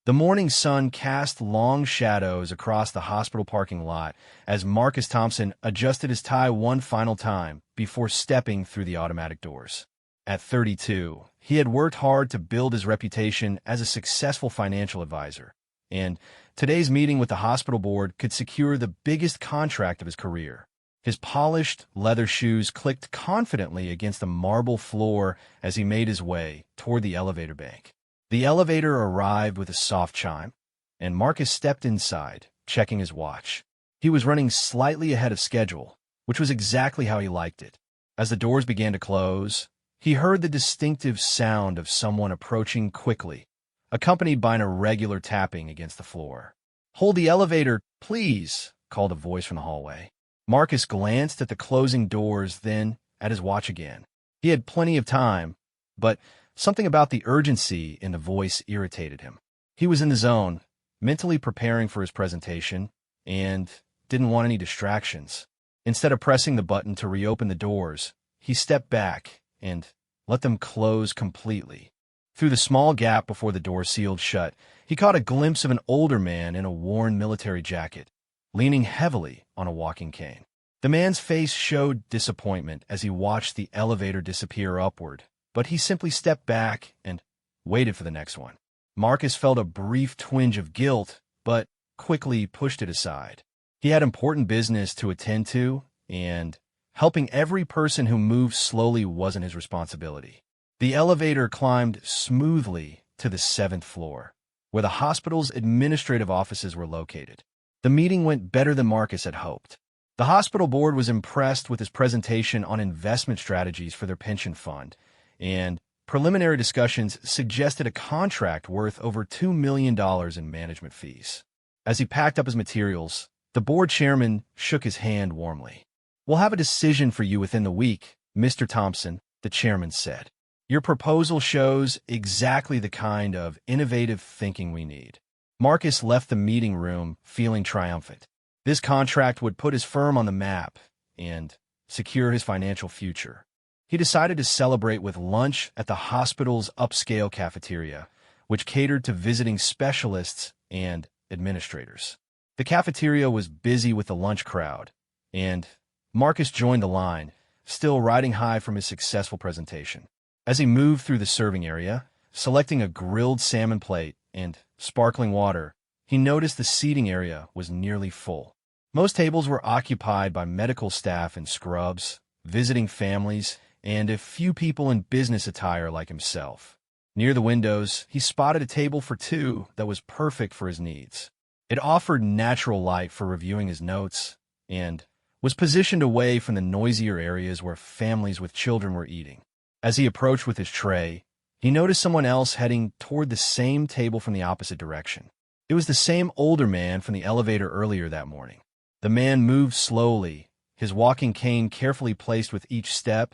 The morning sun cast long shadows across the hospital parking lot as Marcus Thompson adjusted his tie one final time before stepping through the automatic doors. At 32, he had worked hard to build his reputation as a successful financial advisor, and today's meeting with the hospital board could secure the biggest contract of his career. His polished leather shoes clicked confidently against the marble floor as he made his way toward the elevator bank. The elevator arrived with a soft chime, and Marcus stepped inside, checking his watch. He was running slightly ahead of schedule, which was exactly how he liked it. As the doors began to close, he heard the distinctive sound of someone approaching quickly, accompanied by an irregular tapping against the floor. "Hold the elevator, please," called a voice from the hallway. Marcus glanced at the closing doors, then at his watch again. He had plenty of time, but something about the urgency in the voice irritated him. He was in the zone, mentally preparing for his presentation, and didn't want any distractions. Instead of pressing the button to reopen the doors, he stepped back and let them close completely. Through the small gap before the door sealed shut, he caught a glimpse of an older man in a worn military jacket, leaning heavily on a walking cane. The man's face showed disappointment as he watched the elevator disappear upward, but he simply stepped back and waited for the next one. Marcus felt a brief twinge of guilt, but quickly pushed it aside. He had important business to attend to, and helping every person who moved slowly wasn't his responsibility. The elevator climbed smoothly to the 7th floor, where the hospital's administrative offices were located. The meeting went better than Marcus had hoped. The hospital board was impressed with his presentation on investment strategies for their pension fund, and preliminary discussions suggested a contract worth over $2 million in management fees. As he packed up his materials, the board chairman shook his hand warmly. "We'll have a decision for you within the week, Mr. Thompson," the chairman said. "Your proposal shows exactly the kind of innovative thinking we need." Marcus left the meeting room feeling triumphant. This contract would put his firm on the map and secure his financial future. He decided to celebrate with lunch at the hospital's upscale cafeteria, which catered to visiting specialists and administrators. The cafeteria was busy with the lunch crowd, and Marcus joined the line, still riding high from his successful presentation. As he moved through the serving area, selecting a grilled salmon plate and sparkling water, he noticed the seating area was nearly full. Most tables were occupied by medical staff in scrubs, visiting families, and a few people in business attire like himself. Near the windows, he spotted a table for two that was perfect for his needs. It offered natural light for reviewing his notes and was positioned away from the noisier areas where families with children were eating. As he approached with his tray, he noticed someone else heading toward the same table from the opposite direction. It was the same older man from the elevator earlier that morning. The man moved slowly, his walking cane carefully placed with each step,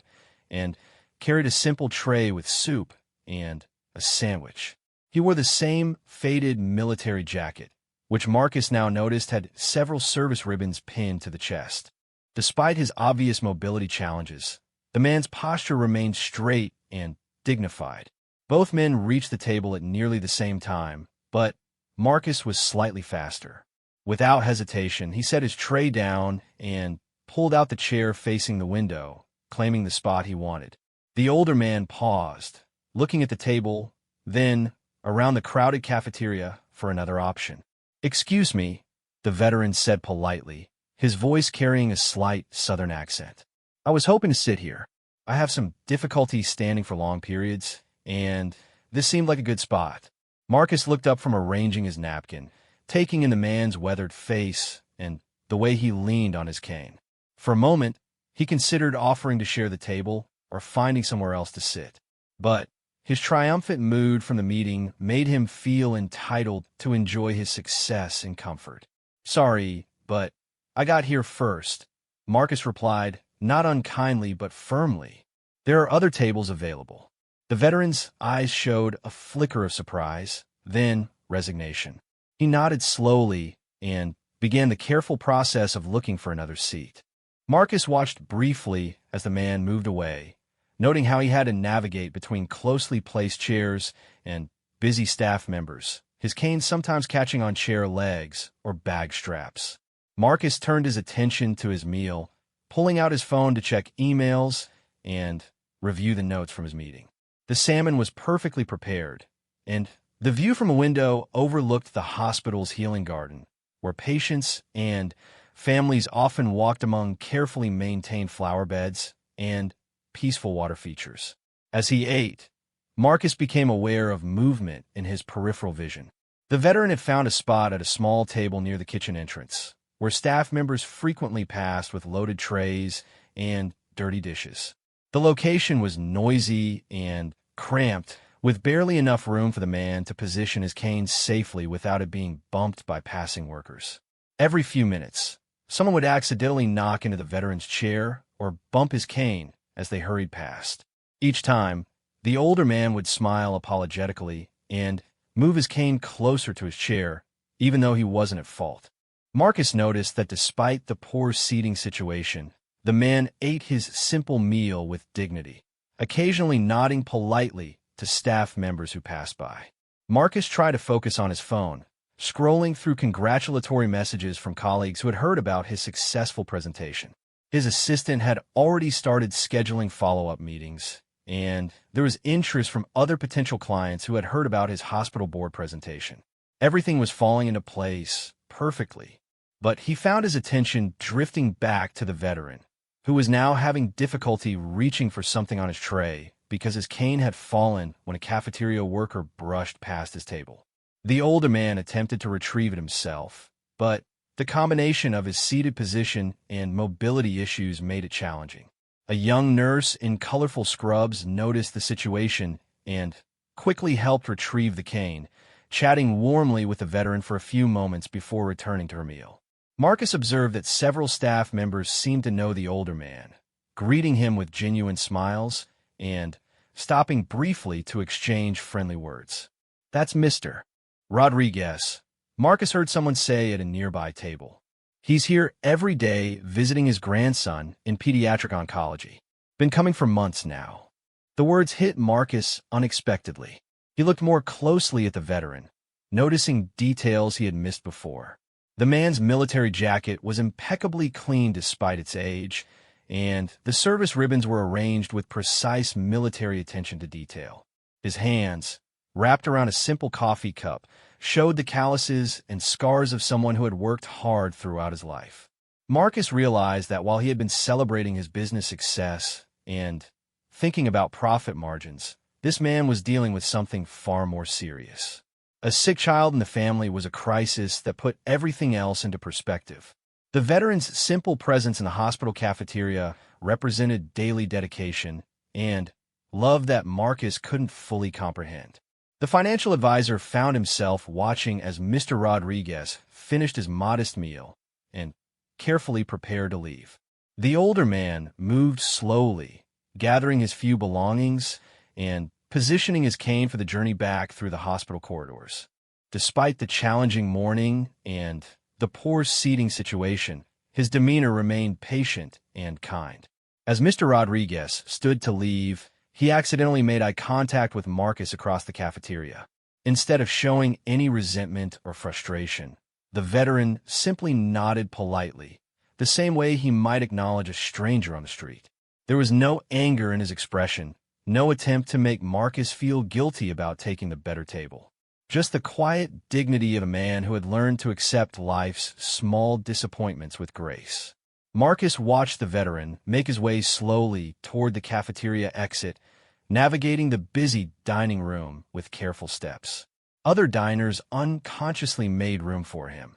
and carried a simple tray with soup and a sandwich. He wore the same faded military jacket, which Marcus now noticed had several service ribbons pinned to the chest. Despite his obvious mobility challenges, the man's posture remained straight and dignified. Both men reached the table at nearly the same time, but Marcus was slightly faster. Without hesitation, he set his tray down and pulled out the chair facing the window, claiming the spot he wanted. The older man paused, looking at the table, then around the crowded cafeteria for another option. "Excuse me," the veteran said politely, his voice carrying a slight southern accent. "I was hoping to sit here. I have some difficulty standing for long periods, and this seemed like a good spot." Marcus looked up from arranging his napkin, taking in the man's weathered face and the way he leaned on his cane. For a moment, he considered offering to share the table or finding somewhere else to sit. But his triumphant mood from the meeting made him feel entitled to enjoy his success in comfort. "Sorry, but I got here first," Marcus replied, not unkindly but firmly. "There are other tables available." The veteran's eyes showed a flicker of surprise, then resignation. He nodded slowly and began the careful process of looking for another seat. Marcus watched briefly as the man moved away, noting how he had to navigate between closely placed chairs and busy staff members, his cane sometimes catching on chair legs or bag straps. Marcus turned his attention to his meal, pulling out his phone to check emails and review the notes from his meeting. The salmon was perfectly prepared, and the view from a window overlooked the hospital's healing garden, where patients and families often walked among carefully maintained flower beds and peaceful water features. As he ate, Marcus became aware of movement in his peripheral vision. The veteran had found a spot at a small table near the kitchen entrance, where staff members frequently passed with loaded trays and dirty dishes. The location was noisy and cramped, with barely enough room for the man to position his cane safely without it being bumped by passing workers. Every few minutes, someone would accidentally knock into the veteran's chair or bump his cane as they hurried past. Each time, the older man would smile apologetically and move his cane closer to his chair, even though he wasn't at fault. Marcus noticed that despite the poor seating situation, the man ate his simple meal with dignity, occasionally nodding politely to staff members who passed by. Marcus tried to focus on his phone, scrolling through congratulatory messages from colleagues who had heard about his successful presentation. His assistant had already started scheduling follow-up meetings, and there was interest from other potential clients who had heard about his hospital board presentation. Everything was falling into place perfectly, but he found his attention drifting back to the veteran, who was now having difficulty reaching for something on his tray because his cane had fallen when a cafeteria worker brushed past his table. The older man attempted to retrieve it himself, but the combination of his seated position and mobility issues made it challenging. A young nurse in colorful scrubs noticed the situation and quickly helped retrieve the cane, chatting warmly with the veteran for a few moments before returning to her meal. Marcus observed that several staff members seemed to know the older man, greeting him with genuine smiles and stopping briefly to exchange friendly words. "That's Mr. Rodriguez," Marcus heard someone say at a nearby table. "He's here every day visiting his grandson in pediatric oncology. Been coming for months now." The words hit Marcus unexpectedly. He looked more closely at the veteran, noticing details he had missed before. The man's military jacket was impeccably clean despite its age, and the service ribbons were arranged with precise military attention to detail. His hands, wrapped around a simple coffee cup, showed the calluses and scars of someone who had worked hard throughout his life. Marcus realized that while he had been celebrating his business success and thinking about profit margins, this man was dealing with something far more serious. A sick child in the family was a crisis that put everything else into perspective. The veteran's simple presence in the hospital cafeteria represented daily dedication and love that Marcus couldn't fully comprehend. The financial advisor found himself watching as Mr. Rodriguez finished his modest meal and carefully prepared to leave. The older man moved slowly, gathering his few belongings and positioning his cane for the journey back through the hospital corridors. Despite the challenging morning and the poor seating situation, his demeanor remained patient and kind. As Mr. Rodriguez stood to leave, he accidentally made eye contact with Marcus across the cafeteria. Instead of showing any resentment or frustration, the veteran simply nodded politely, the same way he might acknowledge a stranger on the street. There was no anger in his expression, no attempt to make Marcus feel guilty about taking the better table. Just the quiet dignity of a man who had learned to accept life's small disappointments with grace. Marcus watched the veteran make his way slowly toward the cafeteria exit, navigating the busy dining room with careful steps. Other diners unconsciously made room for him,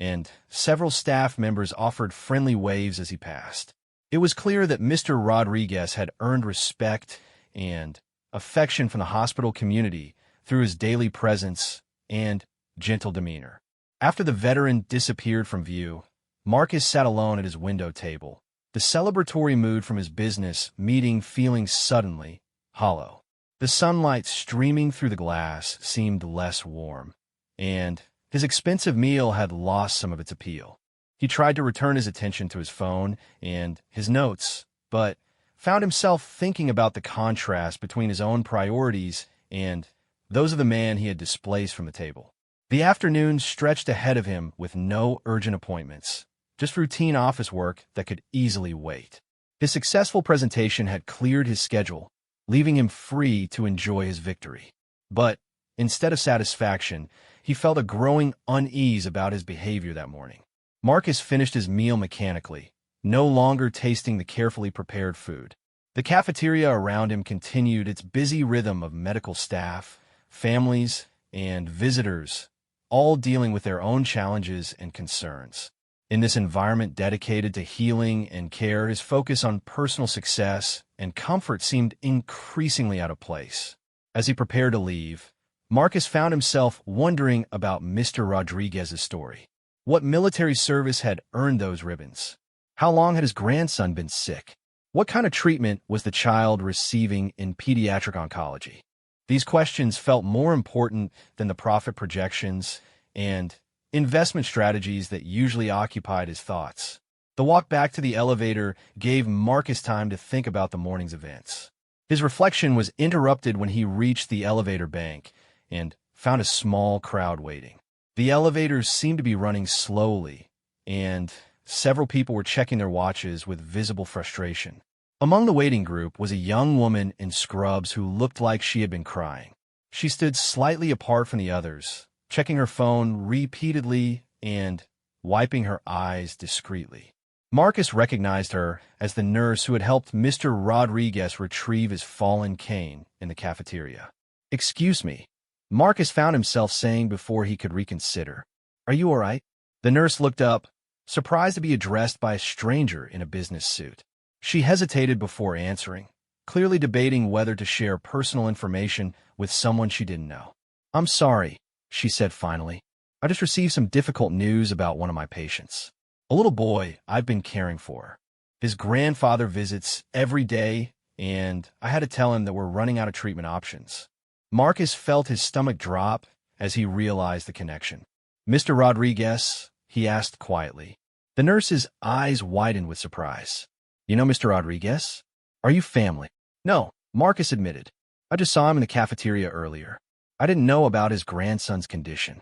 and several staff members offered friendly waves as he passed. It was clear that Mr. Rodriguez had earned respect and affection from the hospital community through his daily presence and gentle demeanor. After the veteran disappeared from view, Marcus sat alone at his window table, the celebratory mood from his business meeting feeling suddenly hollow. The sunlight streaming through the glass seemed less warm, and his expensive meal had lost some of its appeal. He tried to return his attention to his phone and his notes, but found himself thinking about the contrast between his own priorities and those of the man he had displaced from the table. The afternoon stretched ahead of him with no urgent appointments, just routine office work that could easily wait. His successful presentation had cleared his schedule, leaving him free to enjoy his victory. But instead of satisfaction, he felt a growing unease about his behavior that morning. Marcus finished his meal mechanically, no longer tasting the carefully prepared food. The cafeteria around him continued its busy rhythm of medical staff, families, and visitors, all dealing with their own challenges and concerns. In this environment dedicated to healing and care, his focus on personal success and comfort seemed increasingly out of place. As he prepared to leave, Marcus found himself wondering about Mr. Rodriguez's story. What military service had earned those ribbons? How long had his grandson been sick? What kind of treatment was the child receiving in pediatric oncology? These questions felt more important than the profit projections and investment strategies that usually occupied his thoughts. The walk back to the elevator gave Marcus time to think about the morning's events. His reflection was interrupted when he reached the elevator bank and found a small crowd waiting. The elevators seemed to be running slowly, and several people were checking their watches with visible frustration. Among the waiting group was a young woman in scrubs who looked like she had been crying. She stood slightly apart from the others, checking her phone repeatedly and wiping her eyes discreetly. Marcus recognized her as the nurse who had helped Mr. Rodriguez retrieve his fallen cane in the cafeteria. "Excuse me," Marcus found himself saying before he could reconsider. "Are you all right?" The nurse looked up, surprised to be addressed by a stranger in a business suit. She hesitated before answering, clearly debating whether to share personal information with someone she didn't know. "I'm sorry," she said finally. "I just received some difficult news about one of my patients. A little boy I've been caring for. His grandfather visits every day, and I had to tell him that we're running out of treatment options." Marcus felt his stomach drop as he realized the connection. "Mr. Rodriguez?" he asked quietly. The nurse's eyes widened with surprise. "You know Mr. Rodriguez? Are you family?" "No," Marcus admitted. "I just saw him in the cafeteria earlier. I didn't know about his grandson's condition."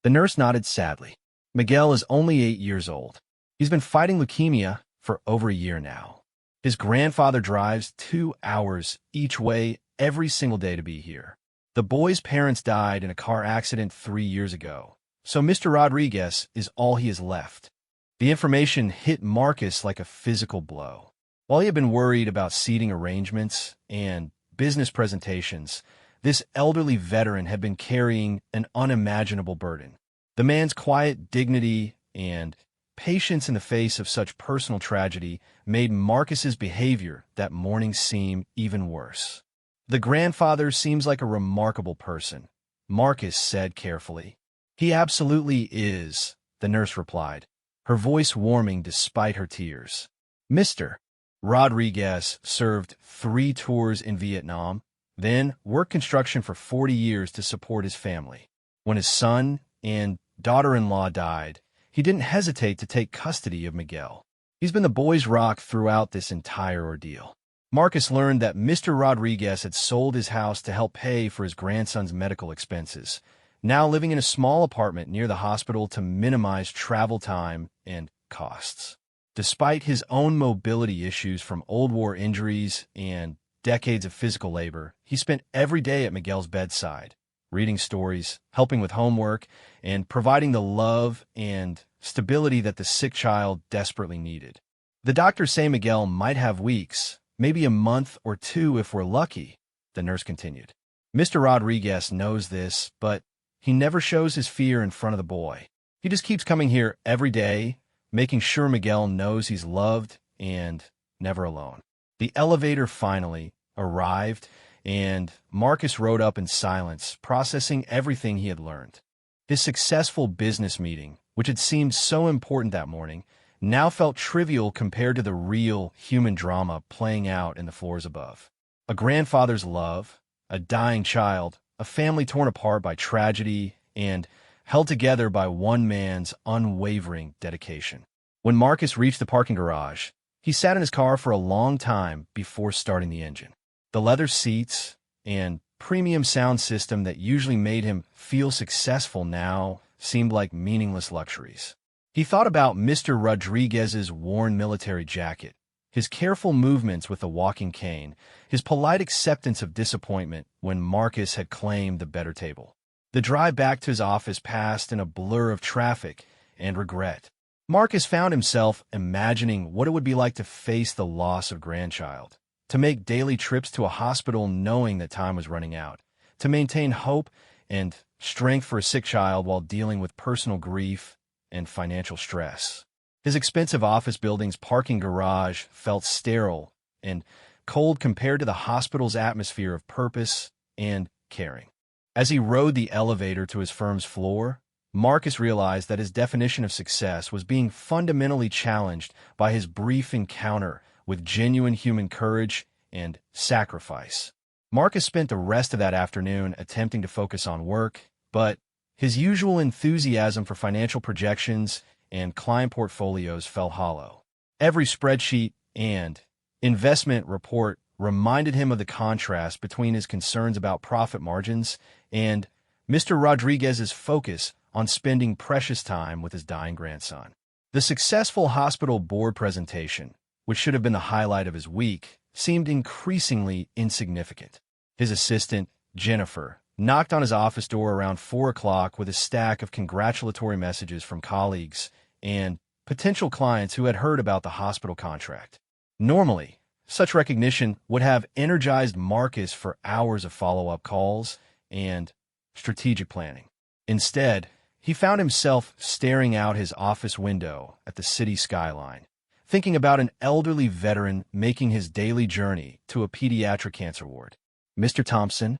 The nurse nodded sadly. "Miguel is only 8 years old. He's been fighting leukemia for over a year now. His grandfather drives 2 hours each way every single day to be here. The boy's parents died in a car accident 3 years ago, so Mr. Rodriguez is all he has left." The information hit Marcus like a physical blow. While he had been worried about seating arrangements and business presentations, this elderly veteran had been carrying an unimaginable burden. The man's quiet dignity and patience in the face of such personal tragedy made Marcus's behavior that morning seem even worse. "The grandfather seems like a remarkable person," Marcus said carefully. "He absolutely is," the nurse replied, her voice warming despite her tears. "Mr. Rodriguez served 3 tours in Vietnam, then worked construction for 40 years to support his family. When his son and daughter-in-law died, he didn't hesitate to take custody of Miguel. He's been the boy's rock throughout this entire ordeal." Marcus learned that Mr. Rodriguez had sold his house to help pay for his grandson's medical expenses, now living in a small apartment near the hospital to minimize travel time and costs. Despite his own mobility issues from old war injuries and decades of physical labor, he spent every day at Miguel's bedside, reading stories, helping with homework, and providing the love and stability that the sick child desperately needed. "The doctors say Miguel might have weeks, maybe a month or 2 if we're lucky," the nurse continued. "Mr. Rodriguez knows this, but he never shows his fear in front of the boy. He just keeps coming here every day, making sure Miguel knows he's loved and never alone." The elevator finally arrived, and Marcus rode up in silence, processing everything he had learned. His successful business meeting, which had seemed so important that morning, now felt trivial compared to the real human drama playing out in the floors above. A grandfather's love, a dying child, a family torn apart by tragedy, and held together by one man's unwavering dedication. When Marcus reached the parking garage, he sat in his car for a long time before starting the engine. The leather seats and premium sound system that usually made him feel successful now seemed like meaningless luxuries. He thought about Mr. Rodriguez's worn military jacket, his careful movements with the walking cane, his polite acceptance of disappointment when Marcus had claimed the better table. The drive back to his office passed in a blur of traffic and regret. Marcus found himself imagining what it would be like to face the loss of grandchild, to make daily trips to a hospital knowing that time was running out, to maintain hope and strength for a sick child while dealing with personal grief and financial stress. His expensive office building's parking garage felt sterile and cold compared to the hospital's atmosphere of purpose and caring. As he rode the elevator to his firm's floor, Marcus realized that his definition of success was being fundamentally challenged by his brief encounter with genuine human courage and sacrifice. Marcus spent the rest of that afternoon attempting to focus on work, but his usual enthusiasm for financial projections and client portfolios fell hollow. Every spreadsheet and investment report reminded him of the contrast between his concerns about profit margins and Mr. Rodriguez's focus on spending precious time with his dying grandson. The successful hospital board presentation, which should have been the highlight of his week, seemed increasingly insignificant. His assistant, Jennifer, knocked on his office door around 4 o'clock with a stack of congratulatory messages from colleagues and potential clients who had heard about the hospital contract. Normally, such recognition would have energized Marcus for hours of follow-up calls and strategic planning. Instead, he found himself staring out his office window at the city skyline, thinking about an elderly veteran making his daily journey to a pediatric cancer ward. "Mr. Thompson?"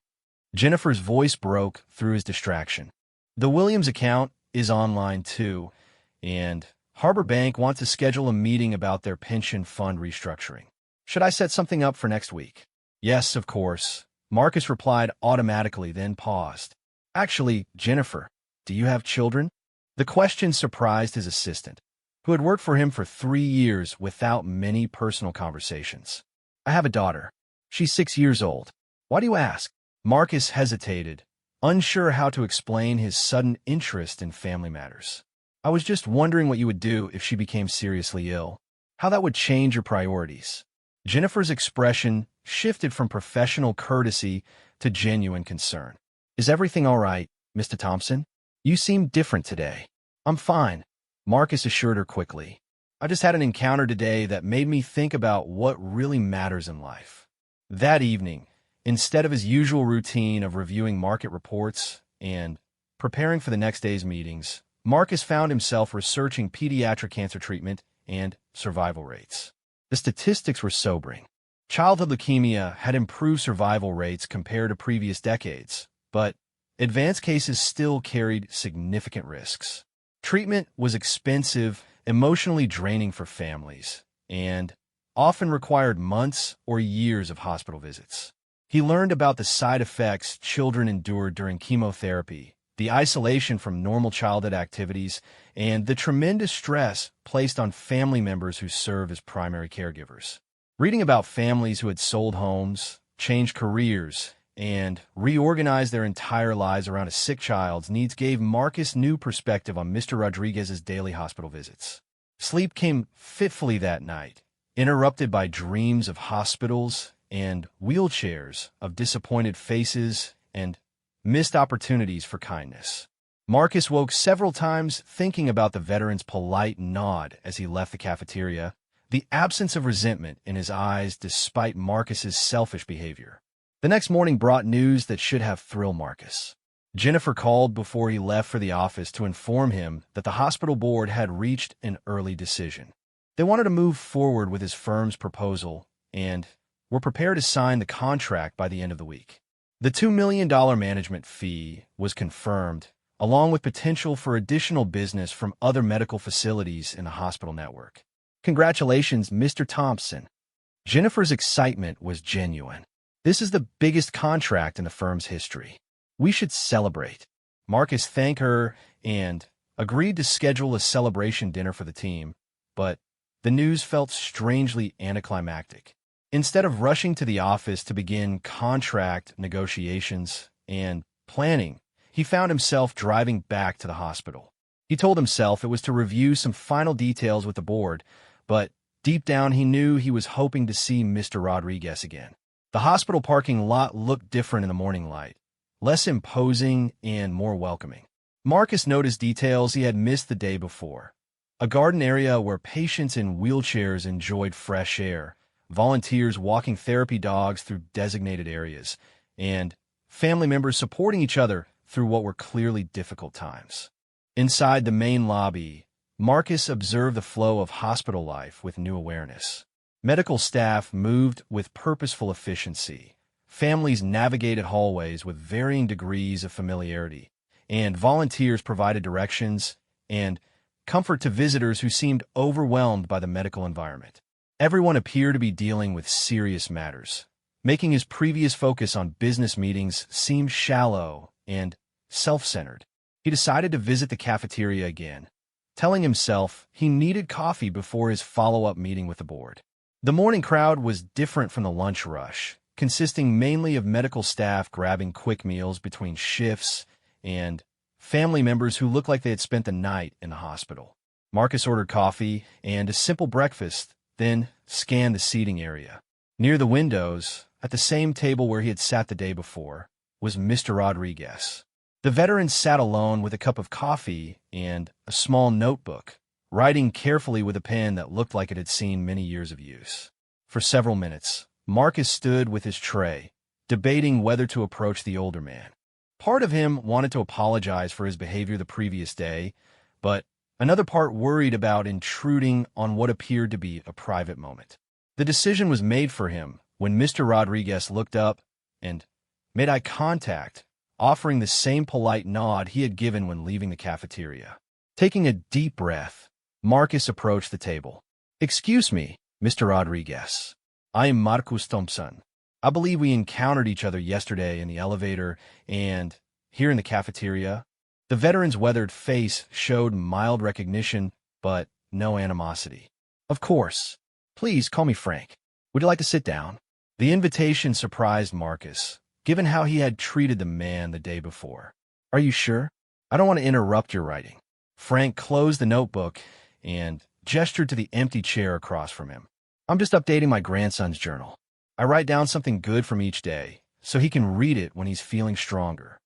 Jennifer's voice broke through his distraction. "The Williams account is online too, and Harbor Bank wants to schedule a meeting about their pension fund restructuring. Should I set something up for next week?" "Yes, of course," Marcus replied automatically, then paused. "Actually, Jennifer, do you have children?" The question surprised his assistant, who had worked for him for 3 years without many personal conversations. "I have a daughter. She's 6 years old. Why do you ask?" Marcus hesitated, unsure how to explain his sudden interest in family matters. "I was just wondering what you would do if she became seriously ill, how that would change your priorities." Jennifer's expression shifted from professional courtesy to genuine concern. "Is everything all right, Mr. Thompson? You seem different today." "I'm fine," Marcus assured her quickly. "I just had an encounter today that made me think about what really matters in life." That evening, instead of his usual routine of reviewing market reports and preparing for the next day's meetings, Marcus found himself researching pediatric cancer treatment and survival rates. The statistics were sobering. Childhood leukemia had improved survival rates compared to previous decades, but advanced cases still carried significant risks. Treatment was expensive, emotionally draining for families, and often required months or years of hospital visits. He learned about the side effects children endured during chemotherapy, the isolation from normal childhood activities, and the tremendous stress placed on family members who serve as primary caregivers. Reading about families who had sold homes, changed careers, and reorganized their entire lives around a sick child's needs gave Marcus new perspective on Mr. Rodriguez's daily hospital visits. Sleep came fitfully that night, interrupted by dreams of hospitals and wheelchairs, of disappointed faces and missed opportunities for kindness. Marcus woke several times thinking about the veteran's polite nod as he left the cafeteria, the absence of resentment in his eyes despite Marcus's selfish behavior. The next morning brought news that should have thrilled Marcus. Jennifer called before he left for the office to inform him that the hospital board had reached an early decision. They wanted to move forward with his firm's proposal and were prepared to sign the contract by the end of the week. The $2 million management fee was confirmed, along with potential for additional business from other medical facilities in the hospital network. "Congratulations, Mr. Thompson." Jennifer's excitement was genuine. "This is the biggest contract in the firm's history. We should celebrate." Marcus thanked her and agreed to schedule a celebration dinner for the team, but the news felt strangely anticlimactic. Instead of rushing to the office to begin contract negotiations and planning, he found himself driving back to the hospital. He told himself it was to review some final details with the board, but deep down he knew he was hoping to see Mr. Rodriguez again. The hospital parking lot looked different in the morning light, less imposing and more welcoming. Marcus noticed details he had missed the day before. A garden area where patients in wheelchairs enjoyed fresh air, volunteers walking therapy dogs through designated areas, and family members supporting each other through what were clearly difficult times. Inside the main lobby, Marcus observed the flow of hospital life with new awareness. Medical staff moved with purposeful efficiency. Families navigated hallways with varying degrees of familiarity, and volunteers provided directions and comfort to visitors who seemed overwhelmed by the medical environment. Everyone appeared to be dealing with serious matters, making his previous focus on business meetings seem shallow and self-centered. He decided to visit the cafeteria again, telling himself he needed coffee before his follow-up meeting with the board. The morning crowd was different from the lunch rush, consisting mainly of medical staff grabbing quick meals between shifts and family members who looked like they had spent the night in the hospital. Marcus ordered coffee and a simple breakfast, then scanned the seating area. Near the windows, at the same table where he had sat the day before, was Mr. Rodriguez. The veteran sat alone with a cup of coffee and a small notebook, writing carefully with a pen that looked like it had seen many years of use. For several minutes, Marcus stood with his tray, debating whether to approach the older man. Part of him wanted to apologize for his behavior the previous day, but another part worried about intruding on what appeared to be a private moment. The decision was made for him when Mr. Rodriguez looked up and made eye contact, offering the same polite nod he had given when leaving the cafeteria. Taking a deep breath, Marcus approached the table. "Excuse me, Mr. Rodriguez. I am Marcus Thompson. I believe we encountered each other yesterday in the elevator and here in the cafeteria." The veteran's weathered face showed mild recognition, but no animosity. "Of course. Please call me Frank. Would you like to sit down?" The invitation surprised Marcus, given how he had treated the man the day before. "Are you sure? I don't want to interrupt your writing." Frank closed the notebook and gestured to the empty chair across from him. "I'm just updating my grandson's journal. I write down something good from each day, so he can read it when he's feeling stronger."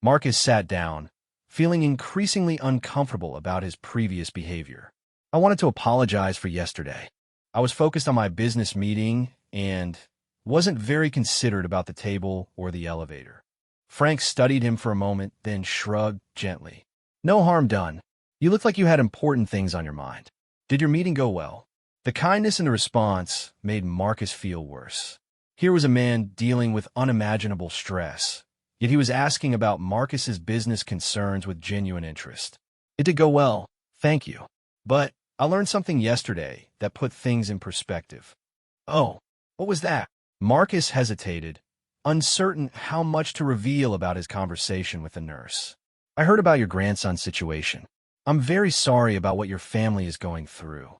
Marcus sat down, feeling increasingly uncomfortable about his previous behavior. "I wanted to apologize for yesterday. I was focused on my business meeting and wasn't very considerate about the table or the elevator." Frank studied him for a moment, then shrugged gently. "No harm done. You looked like you had important things on your mind. Did your meeting go well?" The kindness in the response made Marcus feel worse. Here was a man dealing with unimaginable stress, yet he was asking about Marcus's business concerns with genuine interest. "It did go well, thank you. But I learned something yesterday that put things in perspective." "Oh, what was that?" Marcus hesitated, uncertain how much to reveal about his conversation with the nurse. "I heard about your grandson's situation. I'm very sorry about what your family is going through."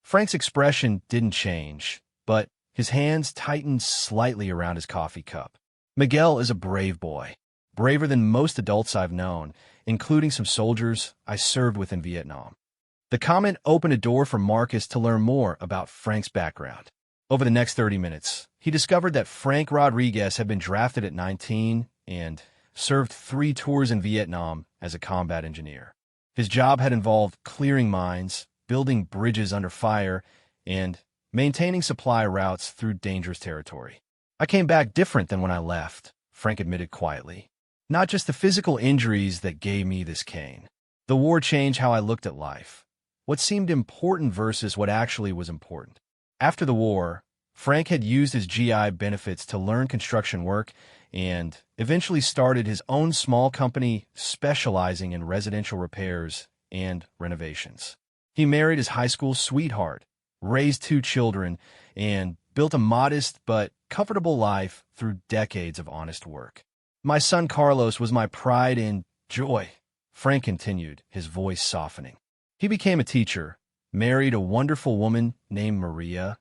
Frank's expression didn't change, but his hands tightened slightly around his coffee cup. "Miguel is a brave boy, braver than most adults I've known, including some soldiers I served with in Vietnam." The comment opened a door for Marcus to learn more about Frank's background. Over the next 30 minutes, he discovered that Frank Rodriguez had been drafted at 19 and served 3 tours in Vietnam as a combat engineer. His job had involved clearing mines, building bridges under fire, and maintaining supply routes through dangerous territory. "I came back different than when I left," Frank admitted quietly. "Not just the physical injuries that gave me this cane. The war changed how I looked at life, what seemed important versus what actually was important." After the war, Frank had used his GI benefits to learn construction work and eventually started his own small company specializing in residential repairs and renovations. He married his high school sweetheart, raised 2 children, and built a modest but comfortable life through decades of honest work. "My son Carlos was my pride and joy," Frank continued, his voice softening. "He became a teacher, married a wonderful woman named Maria,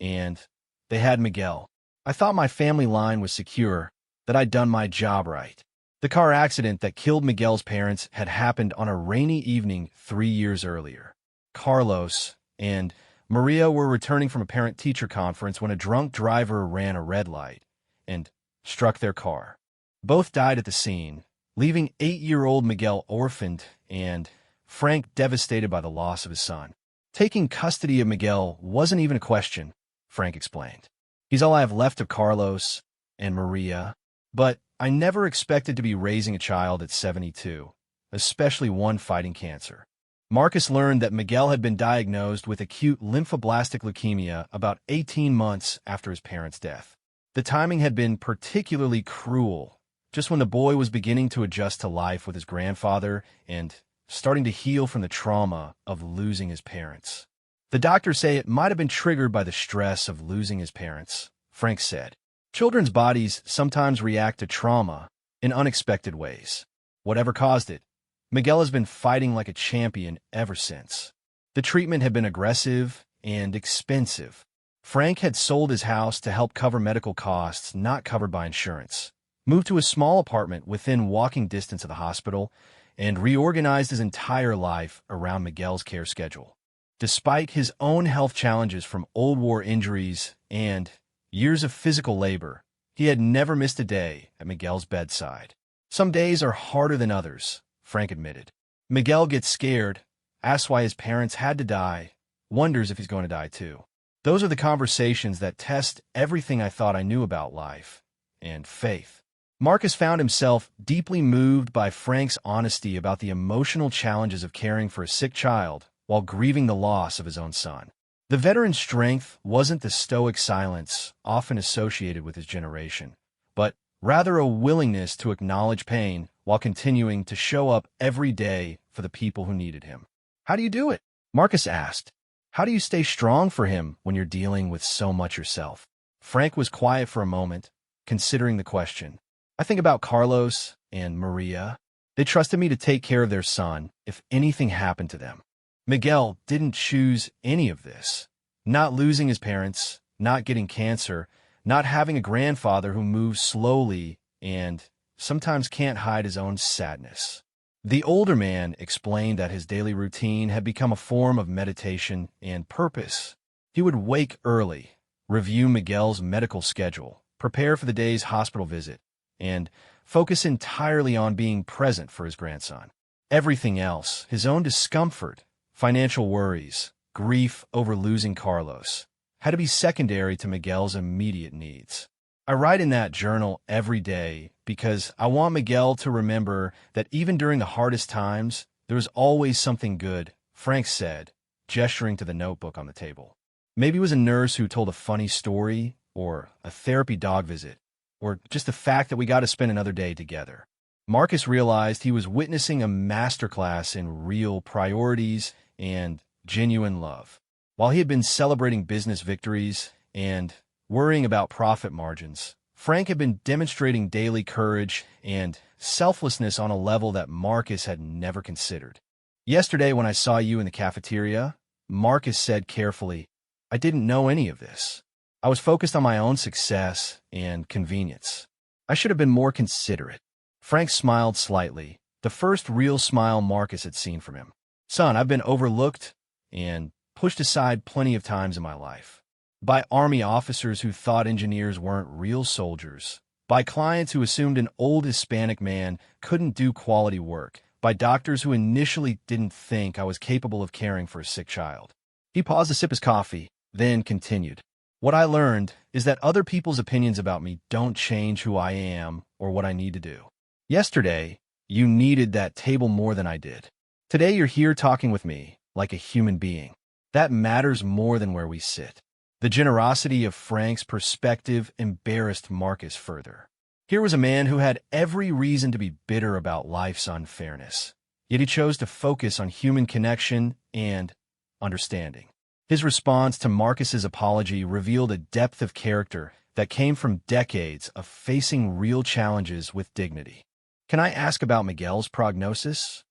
and They had Miguel. I thought my family line was secure, that I'd done my job right. The car accident that killed Miguel's parents had happened on a rainy evening 3 years earlier. Carlos and Maria were returning from a parent-teacher conference when a drunk driver ran a red light and struck their car. Both died at the scene, leaving 8-year-old Miguel orphaned and Frank devastated by the loss of his son. Taking custody of Miguel wasn't even a question, Frank explained. He's all I have left of Carlos and Maria, but I never expected to be raising a child at 72, especially one fighting cancer. Marcus learned that Miguel had been diagnosed with acute lymphoblastic leukemia about 18 months after his parents' death. The timing had been particularly cruel, just when the boy was beginning to adjust to life with his grandfather and starting to heal from the trauma of losing his parents. The doctors say it might have been triggered by the stress of losing his parents, Frank said. Children's bodies sometimes react to trauma in unexpected ways. Whatever caused it, Miguel has been fighting like a champion ever since. The treatment had been aggressive and expensive. Frank had sold his house to help cover medical costs not covered by insurance, moved to a small apartment within walking distance of the hospital, and reorganized his entire life around Miguel's care schedule. Despite his own health challenges from old war injuries and years of physical labor, he had never missed a day at Miguel's bedside. Some days are harder than others, Frank admitted. Miguel gets scared, asks why his parents had to die, wonders if he's going to die too. Those are the conversations that test everything I thought I knew about life and faith. Marcus found himself deeply moved by Frank's honesty about the emotional challenges of caring for a sick child while grieving the loss of his own son. The veteran's strength wasn't the stoic silence often associated with his generation, but rather a willingness to acknowledge pain while continuing to show up every day for the people who needed him. "How do you do it?" Marcus asked. "How do you stay strong for him when you're dealing with so much yourself?" Frank was quiet for a moment, considering the question. "I think about Carlos and Maria. They trusted me to take care of their son if anything happened to them. Miguel didn't choose any of this. Not losing his parents, not getting cancer, not having a grandfather who moves slowly and sometimes can't hide his own sadness." The older man explained that his daily routine had become a form of meditation and purpose. He would wake early, review Miguel's medical schedule, prepare for the day's hospital visit, and focus entirely on being present for his grandson. Everything else, his own discomfort, financial worries, grief over losing Carlos, had to be secondary to Miguel's immediate needs. "I write in that journal every day because I want Miguel to remember that even during the hardest times, there is always something good," Frank said, gesturing to the notebook on the table. Maybe it was a nurse who told a funny story, or a therapy dog visit, or just the fact that we got to spend another day together. Marcus realized he was witnessing a masterclass in real priorities and genuine love. While he had been celebrating business victories and worrying about profit margins, Frank had been demonstrating daily courage and selflessness on a level that Marcus had never considered. "Yesterday when I saw you in the cafeteria," Marcus said carefully, "I didn't know any of this. I was focused on my own success and convenience. I should have been more considerate." Frank smiled slightly, the first real smile Marcus had seen from him. "Son, I've been overlooked and pushed aside plenty of times in my life. By Army officers who thought engineers weren't real soldiers. By clients who assumed an old Hispanic man couldn't do quality work. By doctors who initially didn't think I was capable of caring for a sick child." He paused to sip his coffee, then continued. "What I learned is that other people's opinions about me don't change who I am or what I need to do. Yesterday, you needed that table more than I did. Today you're here talking with me like a human being. That matters more than where we sit." The generosity of Frank's perspective embarrassed Marcus further. Here was a man who had every reason to be bitter about life's unfairness, yet he chose to focus on human connection and understanding. His response to Marcus's apology revealed a depth of character that came from decades of facing real challenges with dignity. "Can I ask about Miguel's prognosis?"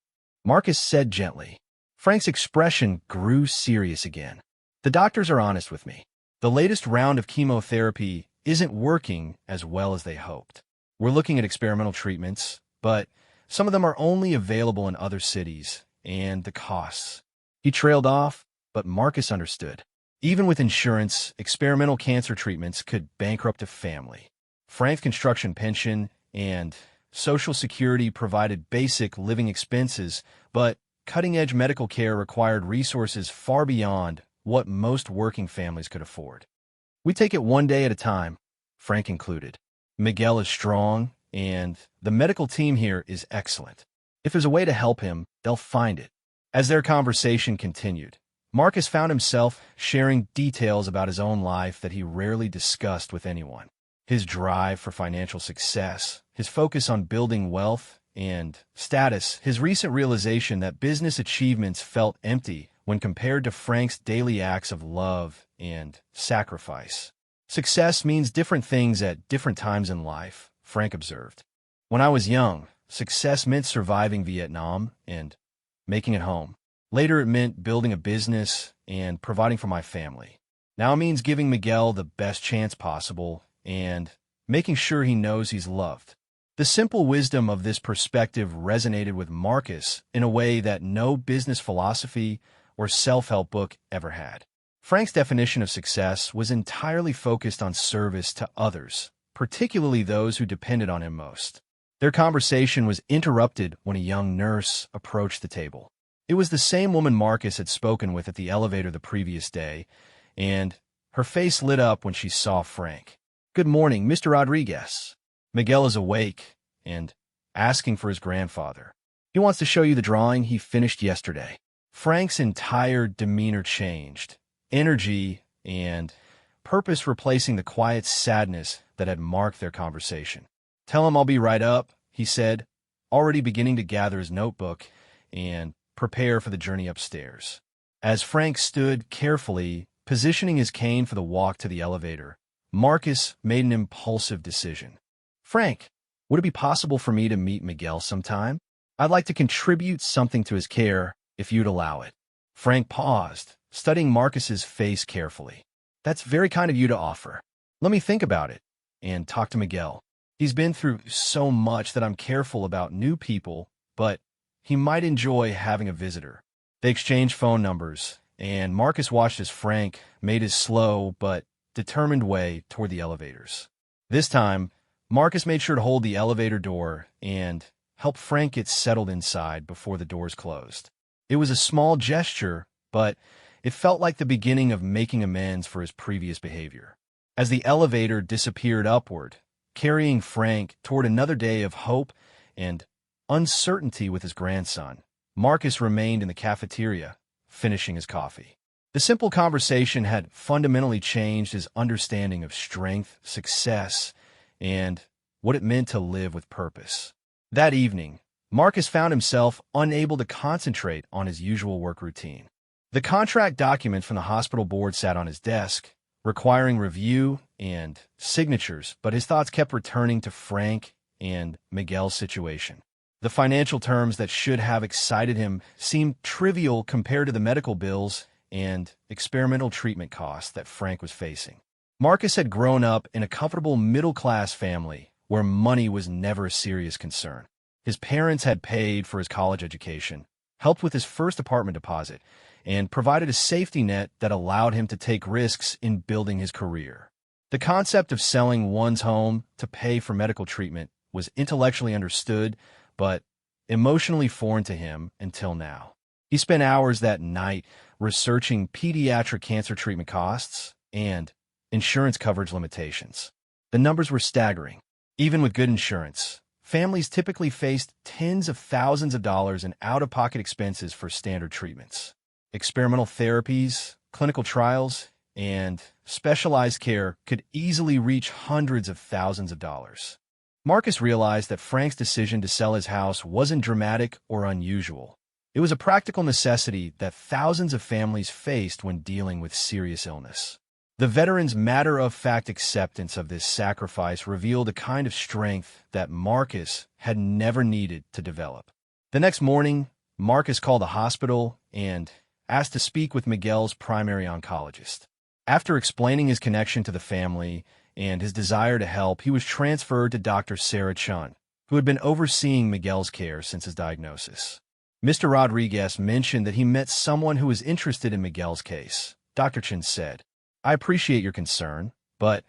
Marcus said gently. Frank's expression grew serious again. "The doctors are honest with me. The latest round of chemotherapy isn't working as well as they hoped. We're looking at experimental treatments, but some of them are only available in other cities, and the costs. He trailed off, but Marcus understood. Even with insurance, experimental cancer treatments could bankrupt a family. Frank's construction pension and Social Security provided basic living expenses, but cutting-edge medical care required resources far beyond what most working families could afford. We take it one day at a time, Frank included. Miguel is strong, and the medical team here is excellent. If there's a way to help him, they'll find it. As their conversation continued, Marcus found himself sharing details about his own life that he rarely discussed with anyone. His drive for financial success, his focus on building wealth and status, his recent realization that business achievements felt empty when compared to Frank's daily acts of love and sacrifice. Success means different things at different times in life, Frank observed. When I was young, success meant surviving Vietnam and making it home. Later, it meant building a business and providing for my family. Now it means giving Miguel the best chance possible and making sure he knows he's loved. The simple wisdom of this perspective resonated with Marcus in a way that no business philosophy or self-help book ever had. Frank's definition of success was entirely focused on service to others, particularly those who depended on him most. Their conversation was interrupted when a young nurse approached the table. It was the same woman Marcus had spoken with at the elevator the previous day, and her face lit up when she saw Frank. "Good morning, Mr. Rodriguez." Miguel is awake and asking for his grandfather. He wants to show you the drawing he finished yesterday. Frank's entire demeanor changed, energy and purpose replacing the quiet sadness that had marked their conversation. "Tell him I'll be right up," he said, already beginning to gather his notebook and prepare for the journey upstairs. As Frank stood carefully, positioning his cane for the walk to the elevator, Marcus made an impulsive decision. "Frank, would it be possible for me to meet Miguel sometime? I'd like to contribute something to his care, if you'd allow it." Frank paused, studying Marcus's face carefully. "That's very kind of you to offer. Let me think about it and talk to Miguel. He's been through so much that I'm careful about new people, but he might enjoy having a visitor." They exchanged phone numbers, and Marcus watched as Frank made his slow but determined way toward the elevators. This time, Marcus made sure to hold the elevator door and help Frank get settled inside before the doors closed. It was a small gesture, but it felt like the beginning of making amends for his previous behavior. As the elevator disappeared upward, carrying Frank toward another day of hope and uncertainty with his grandson, Marcus remained in the cafeteria, finishing his coffee. The simple conversation had fundamentally changed his understanding of strength, success, and what it meant to live with purpose. That evening, Marcus found himself unable to concentrate on his usual work routine. The contract document from the hospital board sat on his desk, requiring review and signatures, but his thoughts kept returning to Frank and Miguel's situation. The financial terms that should have excited him seemed trivial compared to the medical bills and experimental treatment costs that Frank was facing. Marcus had grown up in a comfortable middle-class family where money was never a serious concern. His parents had paid for his college education, helped with his first apartment deposit, and provided a safety net that allowed him to take risks in building his career. The concept of selling one's home to pay for medical treatment was intellectually understood, but emotionally foreign to him until now. He spent hours that night researching pediatric cancer treatment costs and insurance coverage limitations. The numbers were staggering. Even with good insurance, families typically faced tens of thousands of dollars in out-of-pocket expenses for standard treatments. Experimental therapies, clinical trials, and specialized care could easily reach hundreds of thousands of dollars. Marcus realized that Frank's decision to sell his house wasn't dramatic or unusual. It was a practical necessity that thousands of families faced when dealing with serious illness. The veteran's matter-of-fact acceptance of this sacrifice revealed a kind of strength that Marcus had never needed to develop. The next morning, Marcus called the hospital and asked to speak with Miguel's primary oncologist. After explaining his connection to the family and his desire to help, he was transferred to Dr. Sarah Chun, who had been overseeing Miguel's care since his diagnosis. Mr. Rodriguez mentioned that he met someone who was interested in Miguel's case. Dr. Chun said, "I appreciate your concern, but